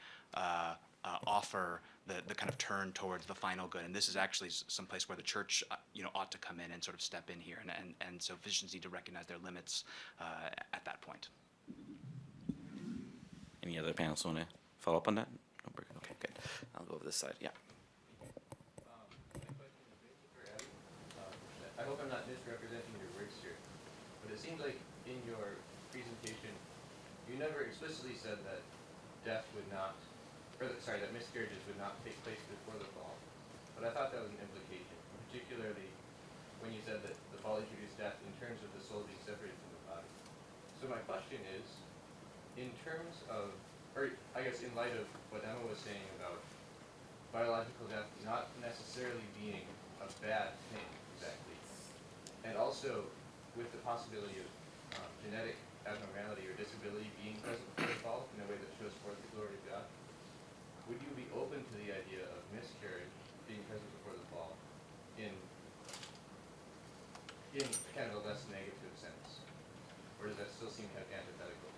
offer the kind of turn towards the final good. And this is actually some place where the church ought to come in and sort of step in here. And so physicians need to recognize their limits at that point. Any other panelists want to follow up on that? No, we're good. Okay, good. I'll go over this side. Yeah. I hope I'm not misrepresenting your words here, but it seems like in your presentation, you never explicitly said that that miscarriages would not take place before the fall. But I thought that was an implication, particularly when you said that the fall introduced death in terms of the soul being separated from the body. So my question is, in terms of, or I guess in light of what Emma was saying about biological death not necessarily being a bad thing exactly, and also with the possibility of genetic abnormality or disability being present before the fall in a way that shows forth the glory of God, would you be open to the idea of miscarriage being present before the fall in kind of a less negative sense? Or does that still seem kind of antithetical?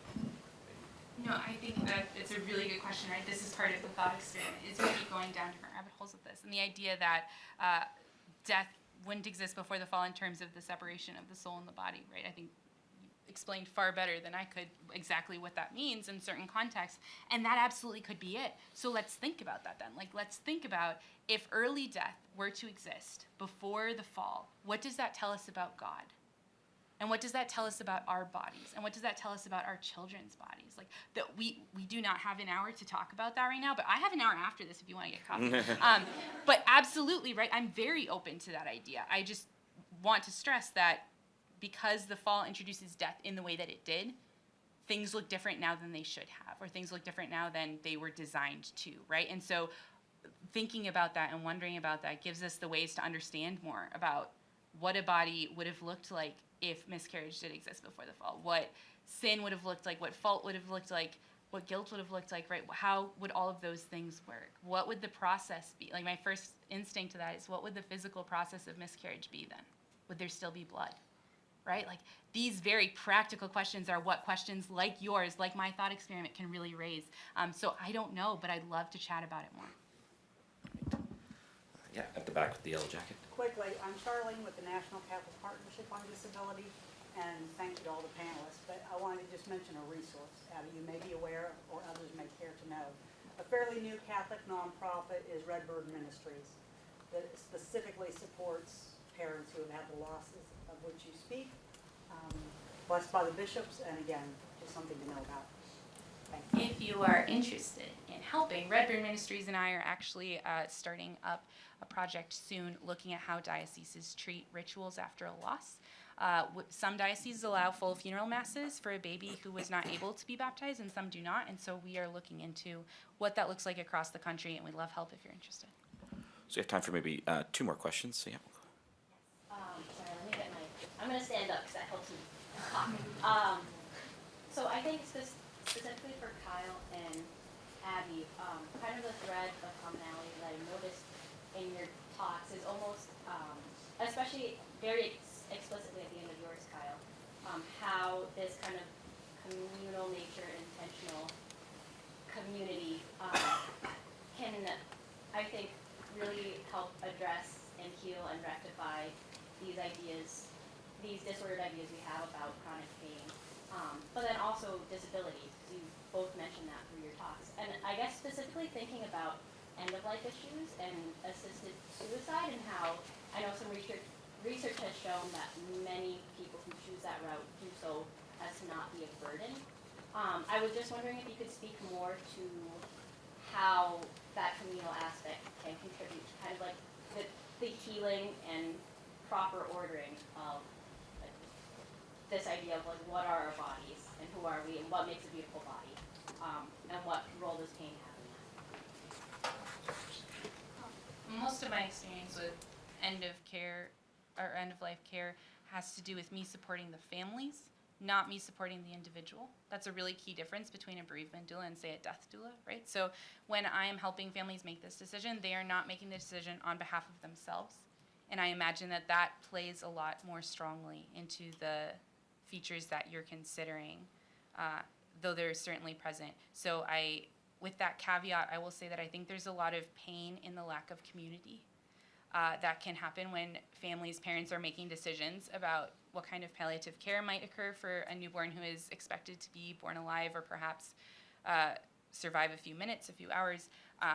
No, I think that it's a really good question, right? This is part of the thought experiment, is we keep going down different rabbit holes with this. And the idea that death wouldn't exist before the fall in terms of the separation of the soul and the body, right? I think explained far better than I could exactly what that means in certain contexts, and that absolutely could be it. So let's think about that then. Like, let's think about if early death were to exist before the fall, what does that tell us about God? And what does that tell us about our bodies? And what does that tell us about our children's bodies? Like, that we do not have an hour to talk about that right now, but I have an hour after this if you want to get coffee. But absolutely, right, I'm very open to that idea. I just want to stress that because the fall introduces death in the way that it did, things look different now than they should have, or things look different now than they were designed to, right? And so thinking about that and wondering about that gives us the ways to understand more about what a body would have looked like if miscarriage did exist before the fall, what sin would have looked like, what fault would have looked like, what guilt would have looked like, right? How would all of those things work? What would the process be? Like, my first instinct to that is, what would the physical process of miscarriage be then? Would there still be blood? Right? Like, these very practical questions are what questions like yours, like my thought experiment, can really raise. So I don't know, but I'd love to chat about it more. Yeah, at the back with the yellow jacket. Quickly, I'm Charlene with the National Catholic Partnership on Disability, and thank you to all the panelists, but I wanted to just mention a resource. Abby, you may be aware, or others may care to know. A fairly new Catholic nonprofit is Redbird Ministries that specifically supports parents who have had the losses of which you speak, blessed by the bishops, and again, just something to know about. Thank you. If you are interested in helping, Redbird Ministries and I are actually starting up a project soon looking at how dioceses treat rituals after a loss. Some dioceses allow full funeral masses for a baby who was not able to be baptized, and some do not. And so we are looking into what that looks like across the country, and we'd love help if you're interested. So we have time for maybe 2 more questions. So yeah. Sorry, let me get I'm going to stand up because that helps me talk. So I think specifically for Kyle and Abby, kind of the thread of commonality that I noticed in your talks is almost, especially very explicitly at the end of yours, Kyle, how this kind of communal nature, intentional community can, I think, really help address and heal and rectify these ideas, these disordered ideas we have about chronic pain, but then also disability, because you both mentioned that through your talks. And I guess specifically thinking about end-of-life issues and assisted suicide, and how I know some research has shown that many people who choose that route do so as to not be a burden. I was just wondering if you could speak more to how that communal aspect can contribute to kind of like the healing and proper ordering of like, this idea of like what are our bodies and who are we and what makes a beautiful body, and what role does pain have in that? Most of my experience with end of care or end of life care has to do with me supporting the families, not me supporting the individual. That's a really key difference between a bereavement doula and, say, a death doula, right? So when I am helping families make this decision, they are not making the decision on behalf of themselves. And I imagine that that plays a lot more strongly into the features that you're considering, though they're certainly present. So with that caveat, I will say that I think there's a lot of pain in the lack of community that can happen when parents are making decisions about what kind of palliative care might occur for a newborn who is expected to be born alive or perhaps survive a few minutes, a few hours.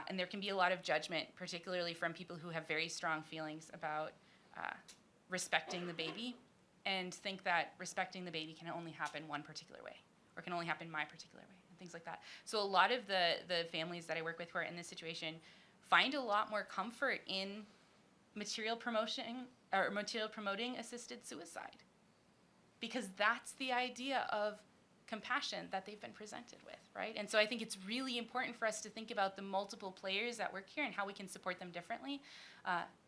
And there can be a lot of judgment, particularly from people who have very strong feelings about respecting the baby, and think that respecting the baby can only happen one particular way, or can only happen my particular way, and things like that. So a lot of the families that I work with who are in this situation find a lot more comfort in material promoting assisted suicide, because that's the idea of compassion that they've been presented with, right? And so I think it's really important for us to think about the multiple players that work here and how we can support them differently.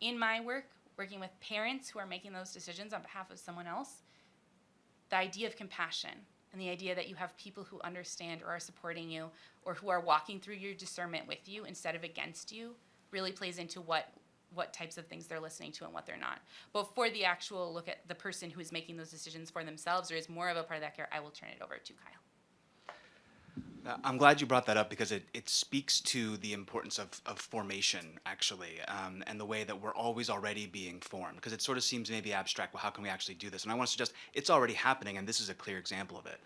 In my work, working with parents who are making those decisions on behalf of someone else, the idea of compassion and the idea that you have people who understand or are supporting you or who are walking through your discernment with you instead of against you really plays into what types of things they're listening to and what they're not. But for the actual look at the person who is making those decisions for themselves or is more of a part of that care, I will turn it over to Kyle. I'm glad you brought that up, because it speaks to the importance of formation, actually, and the way that we're always already being formed, because it sort of seems maybe abstract. Well, how can we actually do this? And I want to suggest it's already happening, and this is a clear example of it.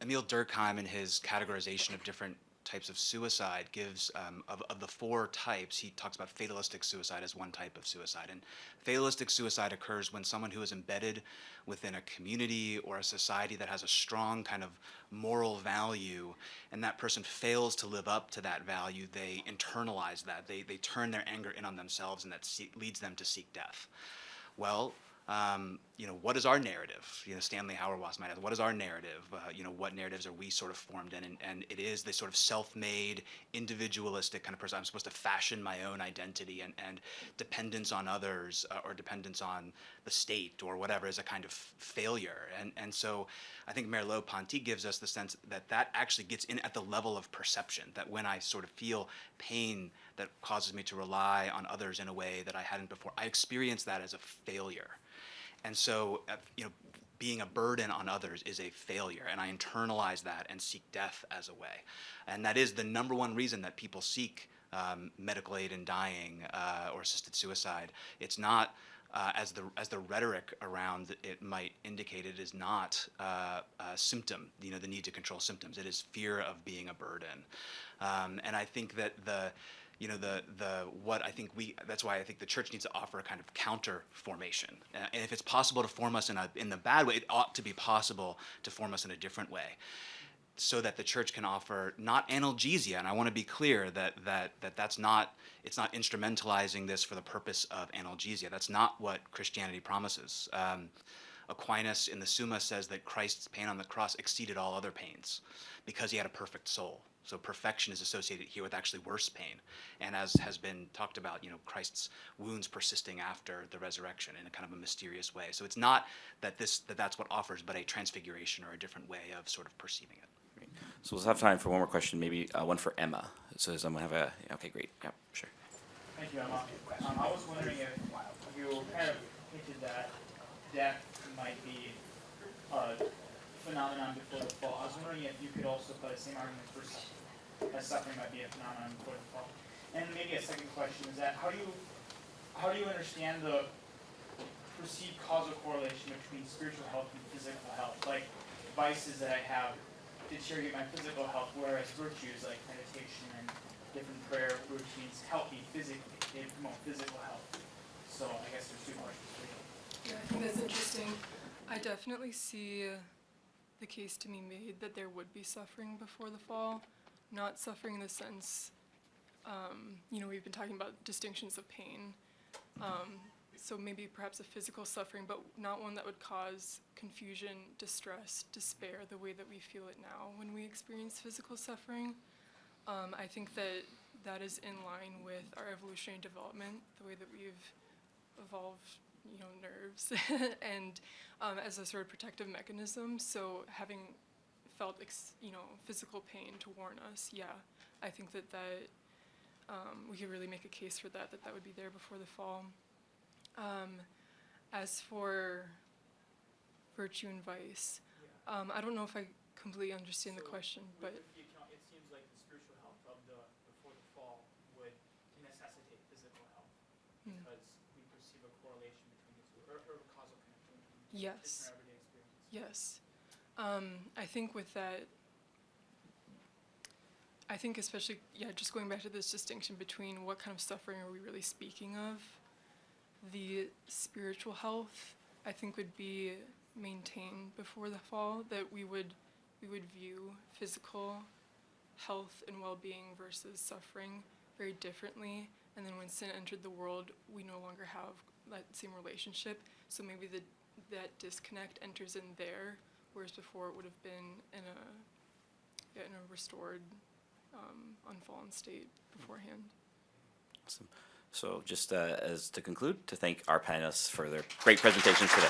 Emil Durkheim, in his categorization of different types of suicide, gives of the 4 types, he talks about fatalistic suicide as one type of suicide. And fatalistic suicide occurs when someone who is embedded within a community or a society that has a strong kind of moral value, and that person fails to live up to that value, they internalize that, they turn their anger in on themselves, and that leads them to seek death. Well, what is our narrative? Stanley Hauerwas might ask, what is our narrative? What narratives are we sort of formed in? And it is this sort of self-made, individualistic kind of person. I'm supposed to fashion my own identity, and dependence on others or dependence on the state or whatever is a kind of failure. And so I think Merlot Ponte gives us the sense that actually gets in at the level of perception, that when I sort of feel pain that causes me to rely on others in a way that I hadn't before, I experience that as a failure. And so, being a burden on others is a failure, and I internalize that and seek death as a way. And that is the number one reason that people seek medical aid in dying or assisted suicide. It's not as the rhetoric around it might indicate, it is not a symptom, the need to control symptoms. It is fear of being a burden. And I think that that's why I think the church needs to offer a kind of counter formation. And if it's possible to form us in the bad way, it ought to be possible to form us in a different way, so that the church can offer not analgesia. And I want to be clear that's not, it's not instrumentalizing this for the purpose of analgesia. That's not what Christianity promises. Aquinas in the Summa says that Christ's pain on the cross exceeded all other pains because he had a perfect soul. So perfection is associated here with actually worse pain. And as has been talked about, Christ's wounds persisting after the resurrection in a kind of a mysterious way. So it's not that that's what offers, but a transfiguration or a different way of sort of perceiving it. Great. So we'll have time for one more question, maybe one for Emma. So someone have okay, great. Yeah, sure. Thank you, Emma. I was wondering if you kind of hinted that death might be a phenomenon before the fall. I was wondering if you could also put the same argument for that suffering might be a phenomenon before the fall. And maybe a second question is that how do you understand the perceived causal correlation between spiritual health and physical health? Like vices that I have deteriorate my physical health, whereas virtues like meditation and different prayer routines help me physically. They promote physical health. So I guess there's two questions for you. Yeah, I think that's interesting. I definitely see the case to be made that there would be suffering before the fall. Not suffering in the sense, we've been talking about distinctions of pain. So maybe perhaps a physical suffering, but not one that would cause confusion, distress, despair, the way that we feel it now when we experience physical suffering. I think that is in line with our evolutionary development, the way that we've evolved, nerves, and as a sort of protective mechanism. So having felt, physical pain to warn us, I think that we could really make a case for that would be there before the fall. As for virtue and vice, I don't know if I completely understand the question, but it seems like the spiritual health of before the fall would necessitate physical health because we perceive a correlation between the two, or a causal connection between the two. Yes. Just in our everyday experience. yes. I think with that, especially, just going back to this distinction between what kind of suffering are we really speaking of, the spiritual health, I think, would be maintained before the fall, that we would view physical health and well-being versus suffering very differently. And then when sin entered the world, we no longer have that same relationship. So maybe that disconnect enters in there, whereas before it would have been in a restored, unfallen state beforehand. Awesome. So just as to conclude, to thank our panelists for their great presentations today.